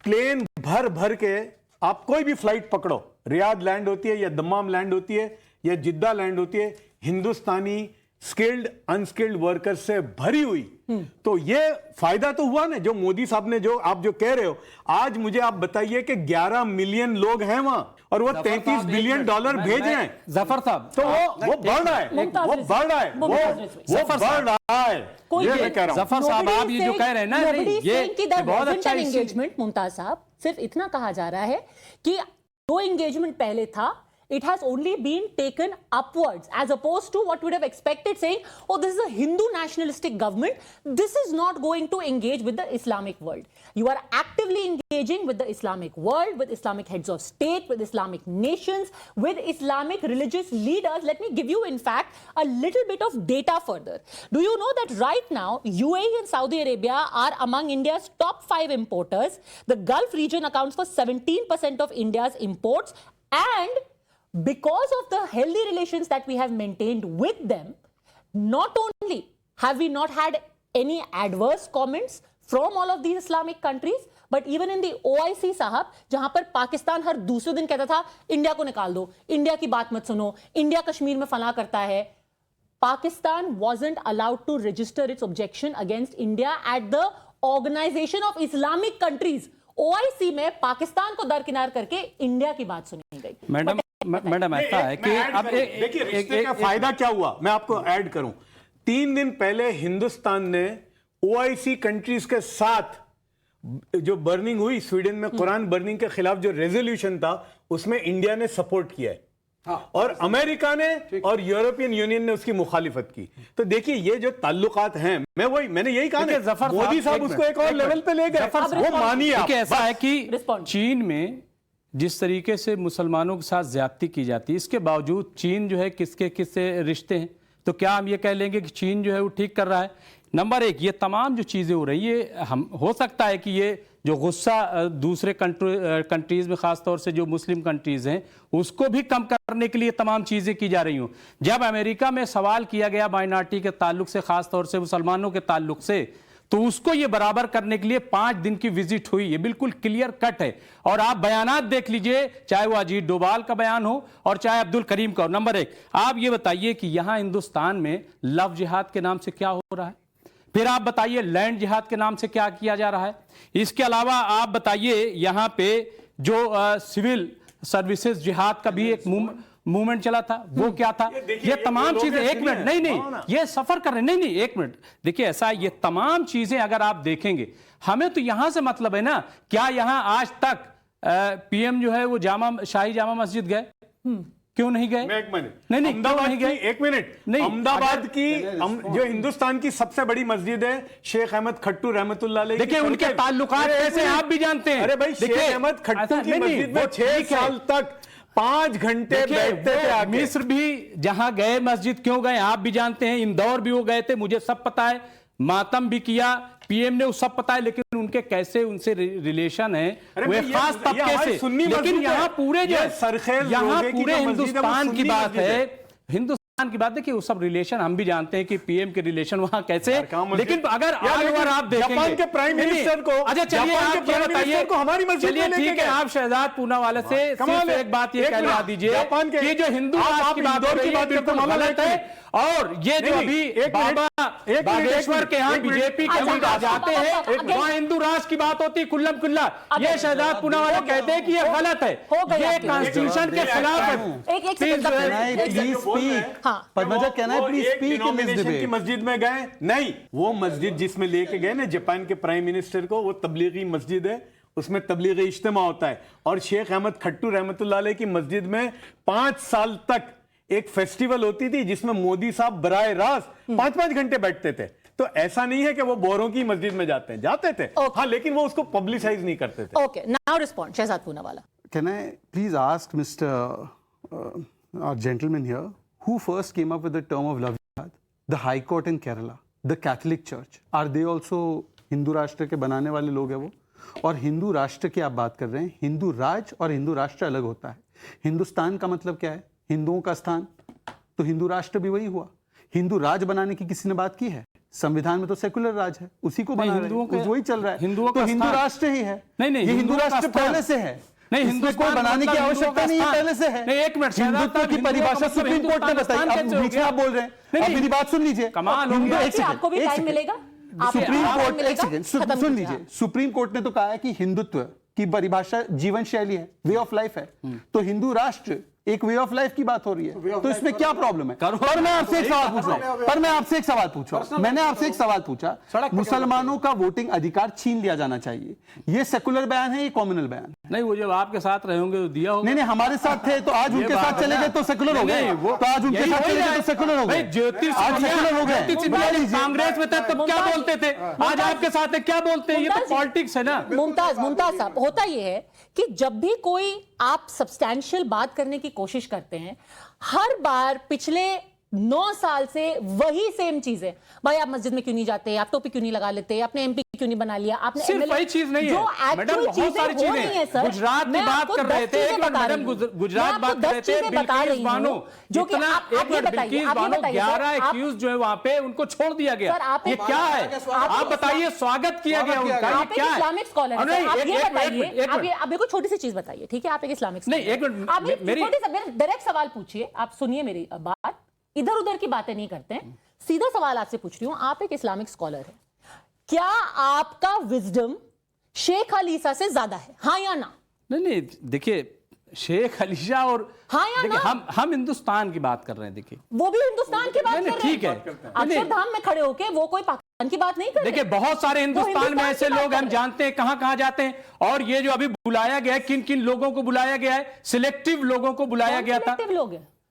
Speaker 5: प्लेन भर भर के आप कोई भी फ्लाइट पकड़ो, रियाद लैंड होती है या दम्माम लैंड होती है या जिद्दा लैंड होती है, हिंदुस्तानी स्किल्ड अनस्किल्ड वर्कर से भरी हुई. तो ये फायदा तो हुआ ना जो मोदी साहब ने, जो आप जो कह रहे हो. आज मुझे आप बताइए कि 11 मिलियन लोग हैं वहां और वो 33 बिलियन डॉलर भेज रहे हैं.
Speaker 4: जफर साहब,
Speaker 5: तो वो बढ़ रहा है, वो बढ़ रहा है, वो बढ़ रहा है. ये मैं कह रहा हूं.
Speaker 4: जफर साहब, आप ये जो कह रहे हैं ना, ये बहुत अच्छा
Speaker 1: एंगेजमेंट. मुमताज साहब, सिर्फ इतना कहा जा रहा है कि जो एंगेजमेंट पहले था, it has only been taken upwards as opposed to what we would have expected, saying, oh, this is a Hindu nationalistic government. This is not going to engage with the Islamic world. You are actively engaging with the Islamic world, with Islamic heads of state, with Islamic nations, with Islamic religious leaders. Let me give you, in fact, a little bit of data further. Do you know that right now, UAE and Saudi Arabia are among India's top 5 importers? The Gulf region accounts for 17% of India's imports, and because of the healthy relations that we have maintained with them, not only have we not had any adverse comments from all of these Islamic countries, but even in the OIC, साहब, जहां पर पाकिस्तान हर दूसरे दिन कहता था India को निकाल दो, इंडिया की बात मत सुनो, इंडिया कश्मीर में फना करता है. Pakistan wasn't allowed to register its objection against India at the Organization of Islamic Countries. OIC में पाकिस्तान को दरकिनार करके इंडिया की बात सुनी गई.
Speaker 4: मैडम ऐसा है कि अब
Speaker 5: देखिए रिश्ते का फायदा क्या हुआ, मैं आपको ऐड करूं. 3 दिन पहले हिंदुस्तान ने ओआईसी कंट्रीज के साथ जो बर्निंग हुई स्वीडन में, कुरान बर्निंग के खिलाफ जो रेजोल्यूशन था, उसमें इंडिया ने सपोर्ट किया है. और अमेरिका ने और यूरोपियन यूनियन ने उसकी मुखालिफत की. तो देखिए ये जो ताल्लुकात हैं, मैंने यही कहा ना, मोदी साहब उसको एक और लेवल पे ले गए. वो मानिए आप.
Speaker 4: ऐसा है कि चीन में जिस तरीके से मुसलमानों के साथ ज्यादती की जाती है, इसके बावजूद चीन जो है किससे रिश्ते हैं, तो क्या हम ये कह लेंगे कि चीन जो है वो ठीक कर रहा है? नंबर 1, ये तमाम जो चीज़ें हो रही है, हम हो सकता है कि ये जो गुस्सा दूसरे कंट्रीज़ में, ख़ास तौर से जो मुस्लिम कंट्रीज़ हैं, उसको भी कम करने के लिए तमाम चीज़ें की जा रही हूँ. जब अमेरिका में सवाल किया गया माइनॉरिटी के ताल्लुक से, ख़ास तौर से मुसलमानों के ताल्लुक से, तो उसको ये बराबर करने के लिए 5 दिन की विजिट हुई, ये बिल्कुल क्लियर कट है। और आप बयानात देख लीजिए, चाहे वो अजीत डोभाल का बयान हो और चाहे अब्दुल करीम का हो। नंबर 1, आप ये बताइए कि यहां हिंदुस्तान में लव जिहाद के नाम से क्या हो रहा है? फिर आप बताइए लैंड जिहाद के नाम से क्या किया जा रहा है? इसके अलावा आप बताइए यहां पे जो सिविल सर्विसेज जिहाद का भी एक मूवमेंट चला था, वो क्या था? ये तमाम चीजें, एक मिनट, नहीं, ये सफर कर रहे, नहीं, एक मिनट देखिए, ऐसा ये तमाम चीजें अगर आप देखेंगे, हमें तो यहां से मतलब है ना, क्या यहां आज तक पीएम जो है वो शाही जामा मस्जिद गए? क्यों नहीं गए?
Speaker 5: एक मिनट,
Speaker 4: नहीं,
Speaker 5: अहमदाबाद
Speaker 4: नहीं
Speaker 5: की,
Speaker 4: गए?
Speaker 5: एक मिनट,
Speaker 4: नहीं,
Speaker 5: अहमदाबाद की जो हिंदुस्तान की सबसे बड़ी मस्जिद है शेख अहमद खट्टू रहमतुल्लाह अलैह,
Speaker 4: देखिए उनके ताल्लुकात कैसे आप भी जानते हैं।
Speaker 5: अरे भाई, शेख अहमद खट्टू की मस्जिद में 6 साल तक 5 घंटे बैठते थे आके।
Speaker 4: मिस्र भी जहां गए, मस्जिद क्यों गए आप भी जानते हैं, इंदौर भी वो गए थे, मुझे सब पता है, मातम भी किया पीएम ने, वो सब पता है, लेकिन उनके कैसे उनसे रिलेशन है वो खास तबके से। लेकिन यहाँ पूरे जो यहाँ पूरे हिंदुस्तान की बात है, हिंदुस्तान की बात है कि वो सब रिलेशन हम भी जानते हैं कि पीएम के रिलेशन वहां कैसे, लेकिन अगर आप देखेंगे
Speaker 5: जापान के प्राइम मिनिस्टर को,
Speaker 4: अच्छा चलिए आप ये बताइए,
Speaker 5: हमारी मस्जिद
Speaker 4: चलिए ठीक है, आप शहजाद पूनावाला से सिर्फ एक बात ये कहला दीजिए कि जो हिंदू राष्ट्र की बात हो रही है बिल्कुल गलत है, और ये जो अभी बाबा बागेश्वर के यहाँ बीजेपी के लोग आ जाते हैं, वहां हिंदू राष्ट्र की बात होती खुल्लम खुल्ला, ये शहजाद पूनावाला कहते हैं कि ये गलत है, ये कॉन्स्टिट्यूशन के खिलाफ है।
Speaker 3: Padmaja, can I please speak in this debate?
Speaker 5: की मस्जिद में गए नहीं, वो मस्जिद जिसमें लेके गए ना जापान के प्राइम मिनिस्टर को, वो तबलीगी मस्जिद है, उसमें तबलीगी इज्तिमा होता है, और शेख अहमद खट्टू रहमतुल्लाह अलैह की मस्जिद में 5 साल तक एक फेस्टिवल होती थी जिसमें मोदी साहब बराए रास्त 5-5 घंटे बैठते थे। तो ऐसा नहीं है कि वो बोरों की मस्जिद में जाते थे, हाँ, लेकिन वो उसको पब्लिसाइज नहीं करते थे।
Speaker 1: Okay, now respond Shehzad Poonawalla.
Speaker 3: Can I please ask Mr. Our gentleman here, who first came up with the term of love jihad? The High Court in Kerala, the Catholic Church. Are they also Hindu राष्ट्र के बनाने वाले लोग हैं वो? और हिंदू राष्ट्र की आप बात कर रहे हैं, हिंदू राज और हिंदू राष्ट्र अलग होता है। हिंदुस्तान का मतलब क्या है? हिंदुओं का स्थान, तो हिंदू राष्ट्र भी वही हुआ। हिंदू राज बनाने की किसी ने बात की है? संविधान में तो सेकुलर राज है, उसी को बना रहे हैं, वही चल रहा है, तो हिंदू राष्ट्र ही है।
Speaker 4: नहीं,
Speaker 3: ये हिंदू राष्ट्र पहले से है,
Speaker 4: नहीं,
Speaker 3: हिंदू को बनाने की आवश्यकता नहीं है, पहले से है।
Speaker 4: नहीं, एक मिनट,
Speaker 3: हिंदुत्व की परिभाषा सुप्रीम कोर्ट ने बताई, अब बीच में आप बोल रहे हैं, अब मेरी बात सुन लीजिए।
Speaker 4: कमाल,
Speaker 1: आपको भी टाइम मिलेगा,
Speaker 3: सुप्रीम कोर्ट, एक सेकंड सुन लीजिए, सुप्रीम कोर्ट ने तो कहा है कि हिंदुत्व की परिभाषा जीवन शैली है, वे ऑफ लाइफ है, तो हिंदू राष्ट्र एक वे ऑफ लाइफ की बात हो रही है, तो इसमें क्या प्रॉब्लम है? पर मैं आपसे एक सवाल पूछ रहा हूं, मैंने आपसे एक सवाल पूछा, मुसलमानों का वोटिंग अधिकार छीन लिया जाना चाहिए, ये सेकुलर बयान है, ये कॉम्युनल बयान है?
Speaker 4: नहीं, वो जब आपके साथ रहे होंगे तो दिया होगा।
Speaker 3: नहीं, हमारे साथ थे तो आज उनके साथ चले गए तो सेकुलर हो गए, तो आज उनके साथ चले गए तो सेकुलर हो गए, आज सेकुलर हो गए।
Speaker 4: कांग्रेस में थे तब क्या बोलते थे, आज आपके साथ क्या बोलते हैं? ये तो पॉलिटिक्स है ना।
Speaker 1: मुमताज साहब, होता ये है कि जब भी कोई आप सब्सटैंशियल बात करने की कोशिश करते हैं, हर बार पिछले 9 साल से वही सेम चीज है। भाई आप मस्जिद में क्यों नहीं जाते, आप टोपी क्यों नहीं लगा लेते, आपने एमपी क्यों नहीं बना लिया, आपने
Speaker 4: सिर्फ वही चीज नहीं है मैडम, बहुत सारी चीजें हैं। गुजरात की बात कर रहे थे, मैडम गुजरात बात कर रहे थे, बिल्किस बानो, जो कि बिल्किस बानो 11 एक्यूज जो है वहां पे उनको छोड़ दिया गया, ये क्या है? आप बताइए, स्वागत किया गया उनका, ये क्या है?
Speaker 1: इस्लामिक स्कॉलर है, आप ये बताइए, आप मेरे को छोटी सी चीज बताइए, ठीक है? आप एक इस्लामिक
Speaker 4: नहीं, एक मिनट,
Speaker 1: आप मेरी डायरेक्ट सवाल पूछिए, आप सुनिए मेरी बात, इधर उधर की बातें नहीं करते हैं, सीधा सवाल आपसे पूछ रही हूं, आप एक इस्लामिक स्कॉलर हैं, क्या आपका विजडम शेख अलीसा से ज्यादा है, हाँ या ना?
Speaker 4: नहीं, देखिए शेख अलीसा और
Speaker 1: हाँ या ना?
Speaker 4: हम हिंदुस्तान की बात कर रहे हैं, देखिए
Speaker 1: वो भी हिंदुस्तान की बात कर रहे हैं,
Speaker 4: ठीक है,
Speaker 1: अक्षरधाम में खड़े होके वो कोई पाकिस्तान की बात नहीं कर रहे।
Speaker 4: देखिए बहुत सारे हिंदुस्तान में ऐसे लोग हम जानते हैं कहां जाते हैं, और ये जो अभी बुलाया गया है, किन किन लोगों को बुलाया गया है, सिलेक्टिव लोगों को बुलाया गया था।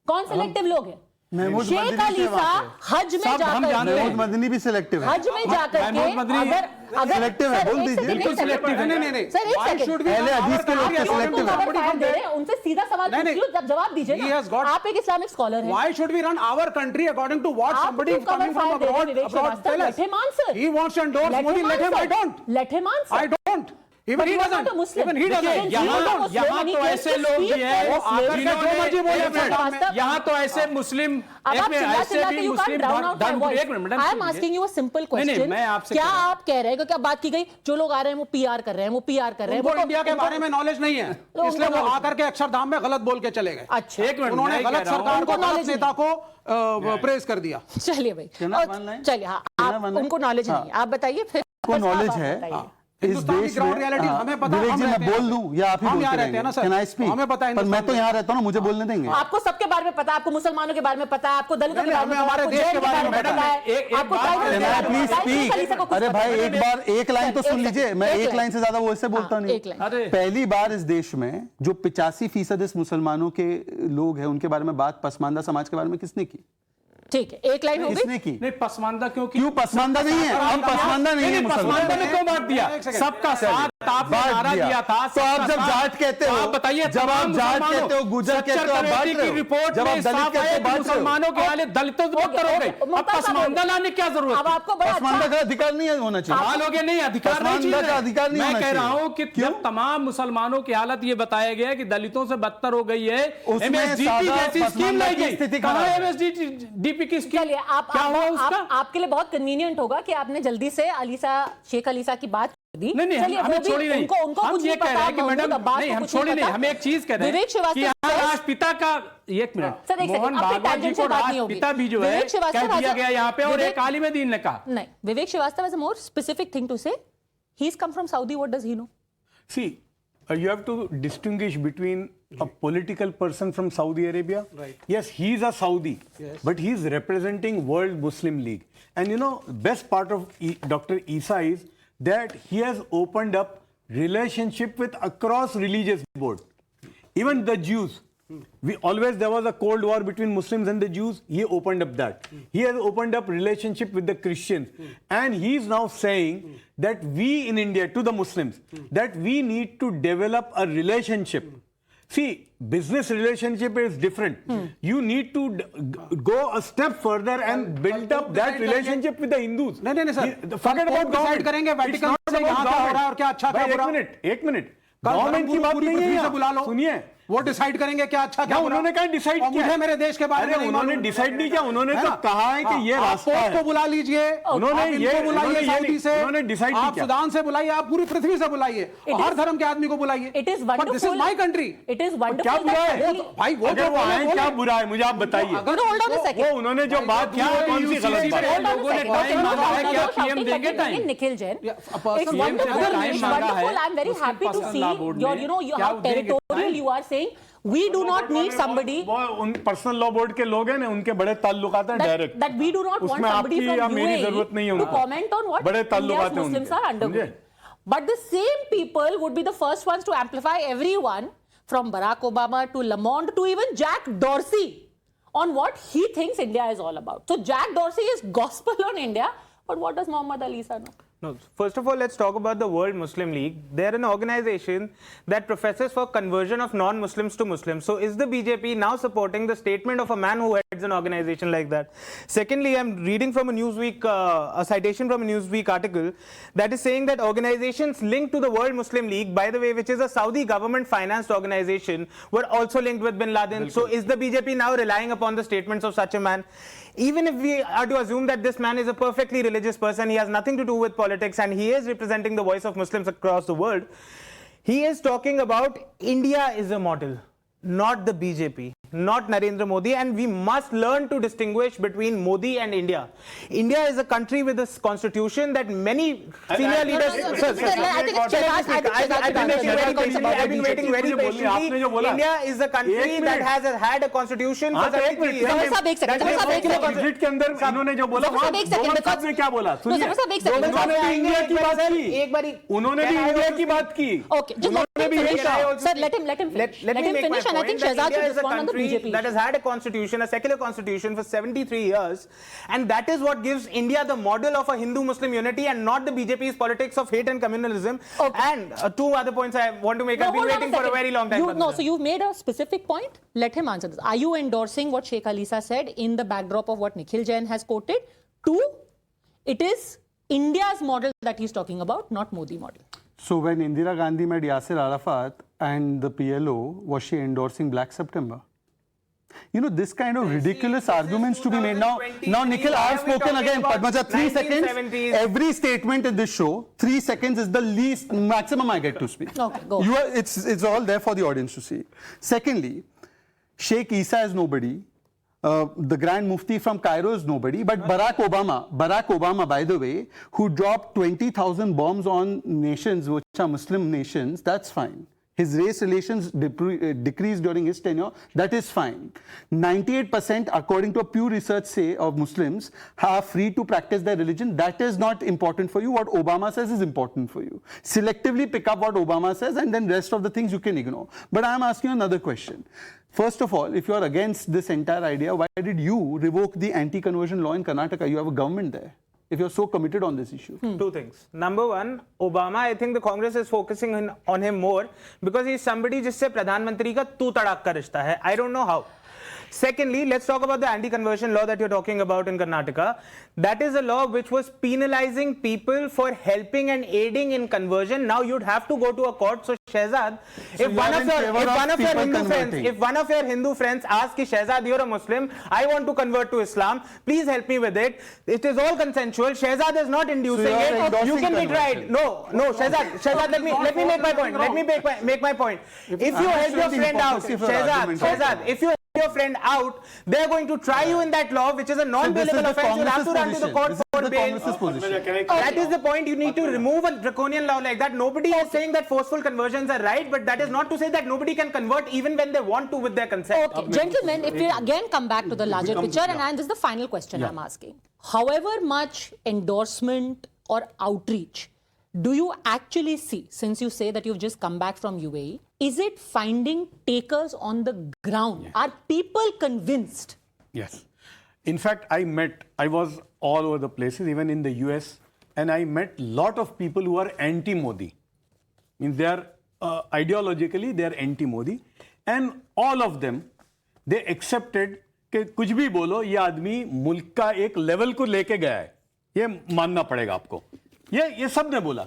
Speaker 1: कौन सिलेक्टिव लोग हैं?
Speaker 3: महमूद
Speaker 1: शेख अलीसा हज में जाकर,
Speaker 3: महमूद मदनी भी सिलेक्टिव है,
Speaker 1: हज में जाकर के अगर
Speaker 3: सिलेक्टिव है, बोल दीजिए,
Speaker 4: बिल्कुल सिलेक्टिव है।
Speaker 1: नहीं सर, एक सेकंड,
Speaker 3: पहले हदीस के लोग सिलेक्टिव है,
Speaker 1: उनसे सीधा सवाल पूछिए, जब जवाब दीजिए ना। आप एक इस्लामिक स्कॉलर हैं,
Speaker 6: Why should we run our country according to what somebody coming from abroad tell us?
Speaker 1: let him answer.
Speaker 6: He wants to endorse Modi, let him. I don't.
Speaker 1: Let him answer.
Speaker 6: I don't. Even he
Speaker 1: you are not
Speaker 6: doesn't.
Speaker 1: a Muslim.
Speaker 6: Even he doesn't.
Speaker 1: Since you are a Muslim
Speaker 4: यहाँ
Speaker 1: and he
Speaker 4: तो
Speaker 1: claims
Speaker 4: ऐसे
Speaker 1: to
Speaker 4: लोग
Speaker 1: speak
Speaker 4: भी हैं
Speaker 1: for Muslims,
Speaker 6: जो मर्जी बोले
Speaker 4: एक मिनट,
Speaker 1: Srivastava,
Speaker 4: यहाँ तो ऐसे मुस्लिम
Speaker 1: अब आप चिल्ला
Speaker 4: ऐसे भी
Speaker 1: you can't
Speaker 4: Muslim
Speaker 1: drown out my
Speaker 4: धर्म
Speaker 1: voice.
Speaker 4: एक minute madam
Speaker 1: I am asking you a simple
Speaker 4: नहीं,
Speaker 1: question.
Speaker 4: मैं आपसे
Speaker 1: क्या
Speaker 4: कह रहा हूं।
Speaker 1: आप कह रहे हैं कि क्या बात की गई जो लोग आ रहे हैं वो पीआर कर रहे हैं, वो पीआर कर रहे हैं,
Speaker 6: उनको
Speaker 1: वो
Speaker 6: इंडिया के बारे में नॉलेज नहीं है,
Speaker 1: तो
Speaker 6: इसलिए
Speaker 1: उनको
Speaker 6: वो
Speaker 1: knowledge
Speaker 6: आकर के अक्षरधाम में गलत बोल के चले गए।
Speaker 1: अच्छा,
Speaker 4: एक मिनट,
Speaker 6: उन्होंने
Speaker 4: मैं कह
Speaker 6: गलत
Speaker 4: रहा हूं,
Speaker 6: सरकार को,
Speaker 1: उनको
Speaker 6: गलत
Speaker 1: knowledge
Speaker 6: नेता को प्रेस कर दिया।
Speaker 1: चलिए भाई,
Speaker 3: Can I
Speaker 1: और
Speaker 3: one line?
Speaker 1: चलिए, हाँ,
Speaker 3: Can I
Speaker 1: आप
Speaker 3: one line?
Speaker 1: उनको नॉलेज नहीं है, आप बताइए फिर
Speaker 3: को
Speaker 1: बस आप
Speaker 3: नॉलेज
Speaker 1: आप
Speaker 3: है
Speaker 1: बताइए।
Speaker 3: इस
Speaker 6: हिंदुस्तान की
Speaker 3: देश
Speaker 6: ग्राउंड
Speaker 3: में
Speaker 6: रियलिटी हमें पता,
Speaker 3: विवेक
Speaker 6: हम
Speaker 3: जी मैं
Speaker 6: रहते हैं
Speaker 3: बोल
Speaker 6: ना।
Speaker 3: दूं या आप ही
Speaker 6: हम
Speaker 3: बोलते
Speaker 6: यहाँ रहते हैं ना सर,
Speaker 3: Can I speak?
Speaker 6: हमें पता है
Speaker 3: पर मैं
Speaker 6: हिंदुस्तान
Speaker 3: तो
Speaker 6: में।
Speaker 3: यहाँ रहता हूँ ना, मुझे बोलने देंगे।
Speaker 1: आपको सबके बारे में पता है, आपको मुसलमानों के बारे में पता है, आपको दलितों के
Speaker 6: नहीं,
Speaker 1: बारे में
Speaker 6: हमें
Speaker 1: पता है,
Speaker 6: हमारे
Speaker 1: आपको
Speaker 6: देश
Speaker 1: जैन
Speaker 6: के
Speaker 1: के
Speaker 6: बारे
Speaker 1: बारे
Speaker 6: में
Speaker 1: में
Speaker 6: पता
Speaker 1: पता
Speaker 6: है।
Speaker 1: है, आपको
Speaker 4: बात
Speaker 1: ट्राइबल के
Speaker 3: Can I
Speaker 1: बारे में
Speaker 3: please
Speaker 1: पता है,
Speaker 3: speak?
Speaker 1: खलीफा को कुछ
Speaker 3: अरे
Speaker 1: पता
Speaker 3: भाई
Speaker 1: है।
Speaker 3: एक बार एक लाइन तो
Speaker 1: एक
Speaker 3: सुन
Speaker 1: लाइन,
Speaker 3: लीजिए, मैं
Speaker 1: एक
Speaker 3: एक लाइन से ज्यादा वो इससे बोलता
Speaker 1: हाँ,
Speaker 3: नहीं।
Speaker 1: एक लाइन।
Speaker 4: अरे
Speaker 3: पहली बार इस देश में जो 85% इस मुसलमानों के लोग हैं उनके बारे में बात पसमानदा समाज के बारे में किसने की?
Speaker 1: ठीक है, एक लाइन हो
Speaker 3: किसने
Speaker 1: गई।
Speaker 3: की?
Speaker 4: नहीं पसमानदा क्यों
Speaker 3: क्यों पसमानदा नहीं है? हम पसमानदा नहीं है
Speaker 4: पसमानदा
Speaker 3: मुसलमान।
Speaker 4: में क्यों बांट दिया?
Speaker 6: एक सेकंड।
Speaker 4: सबका साथ आपने
Speaker 3: बांट
Speaker 4: नारा दिया था,
Speaker 3: तो आप जब जाट कहते हो,
Speaker 4: आप बताइए,
Speaker 3: जब आप जाट कहते हो, गुजर कहते हो, आप बांट रहे हो।
Speaker 4: रिपोर्ट
Speaker 3: जब आप
Speaker 4: में
Speaker 3: दलित
Speaker 4: साफ
Speaker 3: कहते हो,
Speaker 4: आया कि
Speaker 3: बांट रहे हो।
Speaker 4: मुसलमानों के हाल दलितों से बदतर हो गई। अब
Speaker 1: मुमताज साहब,
Speaker 4: पसमानदा लाने की क्या जरूरत
Speaker 1: अब
Speaker 4: है?
Speaker 1: आपको बड़ा
Speaker 3: पसमानदा
Speaker 1: अच्छा
Speaker 3: का अधिकार नहीं होना चाहिए।
Speaker 4: सवाल हो गया, नहीं अधिकार नहीं
Speaker 3: पसमानदा
Speaker 4: चीज
Speaker 3: का
Speaker 4: है।
Speaker 3: अधिकार नहीं
Speaker 4: मैं
Speaker 3: होना
Speaker 4: कह रहा
Speaker 3: चाहिए।
Speaker 4: हूं कि
Speaker 3: क्यों?
Speaker 4: जब तमाम मुसलमानों की हालत ये बताया गया कि दलितों से बदतर हो गई है,
Speaker 3: उसमें
Speaker 4: एमएसडीपी
Speaker 3: सादा
Speaker 4: जैसी स्कीम
Speaker 3: पसमानदा
Speaker 4: लाई
Speaker 3: की
Speaker 4: गई,
Speaker 3: स्थिति
Speaker 4: कहां
Speaker 3: खराब है।
Speaker 4: एमएसडीपी की स्कीम?
Speaker 1: चलिए,
Speaker 4: क्या हुआ उसका?
Speaker 1: आपके लिए बहुत कन्वीनियंट होगा कि आपने जल्दी से शेख अलीसा की बात कर दी।
Speaker 4: नहीं नहीं,
Speaker 1: चलिए,
Speaker 4: हमें
Speaker 1: वो भी
Speaker 4: छोड़ी नहीं।
Speaker 1: उनको
Speaker 4: हम
Speaker 1: कुछ
Speaker 4: ये
Speaker 1: नहीं
Speaker 4: कह रहे
Speaker 1: पता,
Speaker 4: हैं कि
Speaker 1: महमूद
Speaker 4: मैडम
Speaker 1: अब्बास
Speaker 4: नहीं,
Speaker 1: को
Speaker 4: हम
Speaker 1: कुछ नहीं
Speaker 4: छोड़ी नहीं,
Speaker 1: पता।
Speaker 4: हम एक चीज कह रहे हैं
Speaker 1: विवेक
Speaker 4: कि
Speaker 1: श्रीवास्तव
Speaker 4: यहाँ
Speaker 1: says-
Speaker 4: राष्ट्रपिता का एक मिनट,
Speaker 1: सर, एक
Speaker 4: मोहन
Speaker 1: सेकंड, अपनी
Speaker 4: भागवत जी
Speaker 1: tangent
Speaker 4: को
Speaker 1: से बात नहीं होगी।
Speaker 4: राष्ट्रपिता भी जो है
Speaker 1: विवेक श्रीवास्तव
Speaker 4: कह दिया
Speaker 1: has a-
Speaker 4: गया यहाँ पे, और
Speaker 1: विवेक-
Speaker 4: एक आलिम दीन ने कहा।
Speaker 1: नहीं, विवेक Srivastava has a more specific thing to say. He's come from Saudi. What does he know?
Speaker 5: See, you have to distinguish between a political person from Saudi Arabia.
Speaker 6: Right.
Speaker 5: Yes, he's a Saudi,
Speaker 6: Yes.
Speaker 5: but he's representing World Muslim League. And you know, best part of Dr. Isa is that he has opened up relationship with across religious board. Even the Jews. There was a cold war between Muslims and the Jews. He opened up that. He has opened up relationship with the Christians. And he is now saying that we in India, to the Muslims, that we need to develop a relationship. See, business relationship is different. You need to go a step further and build up that relationship with the Hindus.
Speaker 6: नहीं sir,
Speaker 5: Forget about
Speaker 6: decide
Speaker 5: government.
Speaker 6: करेंगे
Speaker 5: It's
Speaker 6: Vatican
Speaker 5: not
Speaker 6: से
Speaker 5: about
Speaker 6: यहाँ क्या हो रहा है और क्या अच्छा क्या
Speaker 5: भाई,
Speaker 6: बुरा।
Speaker 5: एक मिनट
Speaker 6: कल
Speaker 5: गवर्नमेंट की बात
Speaker 6: पूरी
Speaker 5: नहीं है
Speaker 6: पृथ्वी से
Speaker 5: यहाँ।
Speaker 6: बुला लो,
Speaker 5: सुनिए,
Speaker 6: वो डिसाइड करेंगे क्या अच्छा क्या
Speaker 5: क्या
Speaker 6: बुरा।
Speaker 5: उन्होंने कहा डिसाइड
Speaker 6: और
Speaker 5: किया?
Speaker 6: मुझे मेरे देश के बारे में
Speaker 5: अरे
Speaker 6: नहीं
Speaker 5: उन्होंने
Speaker 6: मालूम।
Speaker 5: डिसाइड नहीं किया, उन्होंने
Speaker 6: है
Speaker 5: तो
Speaker 6: ना?
Speaker 5: कहा है कि ये
Speaker 6: आप
Speaker 5: रास्ता
Speaker 6: पोप
Speaker 5: है।
Speaker 6: को बुला लीजिए,
Speaker 5: उन्होंने
Speaker 6: आप इनको
Speaker 5: ये-
Speaker 6: बुलाइए
Speaker 5: उन्होंने ये
Speaker 6: सऊदी
Speaker 5: नहीं-
Speaker 6: से,
Speaker 5: उन्होंने decide नहीं
Speaker 6: आप
Speaker 5: किया।
Speaker 6: सुदान से बुलाइए, आप पूरी पृथ्वी से बुलाइए, हर धर्म के आदमी को बुलाइए।
Speaker 1: It is
Speaker 6: But this is
Speaker 1: wonderful.
Speaker 6: my country.
Speaker 1: It is wonderful.
Speaker 5: क्या बुरा
Speaker 1: that
Speaker 5: है?
Speaker 1: suddenly-
Speaker 6: भाई वो
Speaker 5: अगर
Speaker 6: जो
Speaker 5: वो
Speaker 6: बोले,
Speaker 5: आए
Speaker 6: बोले।
Speaker 5: क्या बुरा है मुझे आप बताइए।
Speaker 1: No, no, hold on a second.
Speaker 5: वो उन्होंने जो बात की है कौन सी गलत बात है?
Speaker 1: Hold on a
Speaker 4: लोगों ने
Speaker 1: second.
Speaker 4: time
Speaker 1: Okay,
Speaker 4: मांगा है
Speaker 1: no,
Speaker 4: कि
Speaker 1: no,
Speaker 4: आप PM
Speaker 1: shouting,
Speaker 4: देंगे
Speaker 1: letting
Speaker 4: time.
Speaker 1: Nikhil Jain.
Speaker 6: Yeah, a person-
Speaker 1: It's
Speaker 6: PM
Speaker 1: wonderful.
Speaker 6: से
Speaker 4: time
Speaker 1: It's
Speaker 4: मांगा है,
Speaker 1: wonderful. I'm very
Speaker 4: उसकी
Speaker 1: happy to
Speaker 4: personal
Speaker 1: see
Speaker 4: law board
Speaker 1: your,
Speaker 4: ने
Speaker 1: you know,
Speaker 4: क्या
Speaker 1: how
Speaker 4: वो देंगे
Speaker 1: territorial
Speaker 4: time?
Speaker 1: you are saying. We do not need somebody
Speaker 5: वो उन पर्सनल लॉ बोर्ड के लोग हैं ना, उनके बड़े ताल्लुकात हैं direct.
Speaker 1: that we do not want
Speaker 5: उसमें
Speaker 1: somebody
Speaker 5: आपकी
Speaker 1: from
Speaker 5: या मेरी
Speaker 1: UAE
Speaker 5: जरूरत नहीं है
Speaker 1: to
Speaker 5: उनको।
Speaker 1: comment on what
Speaker 5: बड़े
Speaker 1: India's
Speaker 5: ताल्लुकात हैं
Speaker 1: Muslims
Speaker 5: उनके,
Speaker 1: are undergoing.
Speaker 5: समझे?
Speaker 1: But the same people would be the first ones to amplify everyone from Barack Obama to Lamont to even Jack Dorsey on what he thinks India is all about. So Jack Dorsey is gospel on India, but what does Mohammad Ali Isa know?
Speaker 2: No, first of all, let's talk about the World Muslim League. They're an organization that professes for conversion of non-Muslims to Muslims. So is the BJP now supporting the statement of a man who heads an organization like that? Secondly, I'm reading from a Newsweek, a citation from a Newsweek article that is saying that organizations linked to the World Muslim League, by the way, which is a Saudi government financed organization, were also linked with bin Laden. So is the BJP now relying upon the statements of such a man? Even if we are to assume that this man is a perfectly religious person, he has nothing to do with politics and he is representing the voice of Muslims across the world, he is talking about India is a model, not the BJP, not Narendra Modi, and we must learn to distinguish between Modi and India. India is a country with a constitution that many senior leaders...
Speaker 1: Sir, I think it's Shehbaz. I think Shehbaz should answer
Speaker 2: I've
Speaker 1: that.
Speaker 2: been waiting very patiently. India is a country that has had a constitution for 73 years.
Speaker 1: Zafar साहब, एक second, Zafar साहब, एक second.
Speaker 5: Visit के अंदर इन्होंने जो बोला
Speaker 1: Zafar साहब, एक second,
Speaker 5: गोविंद साहब ने क्या बोला
Speaker 1: No,
Speaker 5: सुनिए,
Speaker 1: Zafar साहब, एक second.
Speaker 5: उन्होंने भी इंडिया की बात की,
Speaker 2: एक बारी
Speaker 5: उन्होंने भी इंडिया की बात की।
Speaker 1: Okay, just let him finish. Sir, let him finish. Let him finish, and I think Shehzad should respond on the BJP.
Speaker 2: That has had a constitution, a secular constitution for 73 years, and that is what gives India the model of a Hindu-Muslim unity and not the BJP's politics of hate and communalism.
Speaker 1: Okay.
Speaker 2: And two other points I want to make. I've been
Speaker 1: hold on
Speaker 2: waiting for a
Speaker 1: second.
Speaker 2: very long time.
Speaker 1: No, so you've made a specific point. Let him answer this. Are you endorsing what Sheikh Alisa said in the backdrop of what Nikhil Jain has quoted? Two, it is India's model that he's talking about, not Modi model.
Speaker 3: So when Indira Gandhi met Yasser Arafat and the PLO, was she endorsing Black September? You know, this kind of ridiculous arguments to be made. Now, Nikhil, I have spoken again. Padmaja, 3 seconds. Every statement in this show, 3 seconds is the least maximum I get to speak.
Speaker 1: Okay, go.
Speaker 3: It's all there for the audience to see. Secondly, Sheikh Isa is nobody. The Grand Mufti from Cairo is nobody. But Barack Obama, by the way, who dropped 20,000 bombs on nations which are Muslim nations, that's fine. His race relations decreased during his tenure, that is fine. 98%, according to a Pew Research say, of Muslims are free to practice their religion. That is not important for you. What Obama says is important for you. Selectively pick up what Obama says and then rest of the things you can ignore. But I am asking you another question. First of all, if you are against this entire idea, why did you revoke the anti-conversion law in Karnataka? You have a government there. If you're so committed on this issue.
Speaker 2: Two things. Number one, Obama, I think the Congress is focusing on him more because he's somebody जिससे प्रधानमंत्री का तू तड़ाक का रिश्ता है. I don't know how. Secondly, let's talk about the anti-conversion law that you're talking about in Karnataka. That is a law which was penalizing people for helping and aiding in conversion. Now you'd have to go to a court. So Shehzad, if one of your Hindu friends asks ki Shehzad, you're a Muslim, I want to convert to Islam, please help me with it. It is all consensual. Shehzad is not inducing it. You can be tried. No, Shehzad, let me make my point. Let me make my point. If you help your friend out, Shehzad, if you your friend out, they're going to try you in that law, which is a non-bailable offense. You'll have to run to the court for bail. That is the point. You need to remove a draconian law like that. Nobody is saying that forceful conversions are right, but that is not to say that nobody can convert even when they want to with their consent.
Speaker 1: Okay, gentlemen, if we again come back to the larger picture, and this is the final question I'm asking. However much endorsement or outreach do you actually see, since you say that you've just come back from UAE, is it finding takers on the ground? Yeah. Are people convinced?
Speaker 5: Yes. In fact, I was all over the places, even in the US, and I met a lot of people who are anti-Modi. Means they are, ideologically, they are anti-Modi. And all of them, they accepted कि कुछ भी बोलो, ये आदमी मुल्क का एक level को लेके गया है. ये मानना पड़ेगा आपको. ये सब ने बोला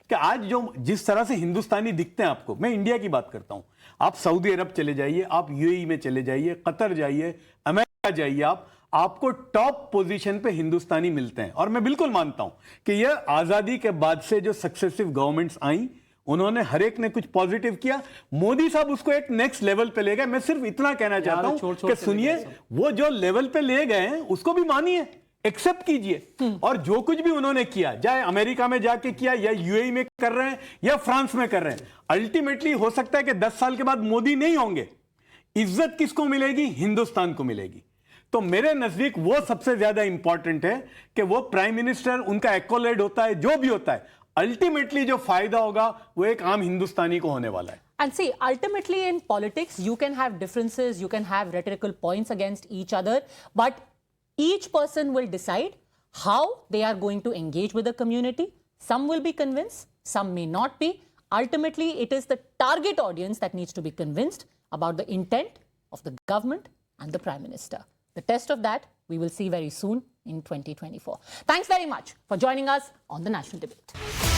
Speaker 5: कि आज जो जिस तरह से हिंदुस्तानी दिखते हैं आपको, मैं इंडिया की बात करता हूं, आप सऊदी अरब चले जाइए, आप यूएई में चले जाइए, कतर जाइए, अमेरिका जाइए, आपको टॉप पोजीशन पे हिंदुस्तानी मिलते हैं. और मैं बिल्कुल मानता हूं कि ये आजादी के बाद से जो सक्सेसिव गवर्नमेंट्स आई, उन्होंने हर एक ने कुछ पॉजिटिव किया. मोदी साहब उसको एक नेक्स्ट लेवल पे ले गए. मैं सिर्फ इतना कहना चाहता हूं कि सुनिए, वो जो लेवल पे ले गए हैं उसको भी मानिए, एक्सेप्ट कीजिए. और जो कुछ भी उन्होंने किया, चाहे अमेरिका में जाके किया या यूएई में कर रहे हैं या फ्रांस में कर रहे हैं, अल्टीमेटली हो सकता है कि 10 साल के बाद मोदी नहीं होंगे. इज्जत किसको मिलेगी? हिंदुस्तान को मिलेगी. तो मेरे नजदीक वो सबसे ज्यादा इंपॉर्टेंट है कि वो प्राइम मिनिस्टर, उनका एक्कोलेड होता है, जो भी होता है, अल्टीमेटली जो फायदा होगा वो एक आम हिंदुस्तानी को होने वाला है.
Speaker 1: And see, ultimately in politics, you can have differences, you can have rhetorical points against each other, but each person will decide how they are going to engage with the community. Some will be convinced, some may not be. Ultimately, it is the target audience that needs to be convinced about the intent of the government and the Prime Minister. The test of that we will see very soon in 2024. Thanks very much for joining us on The National Debate.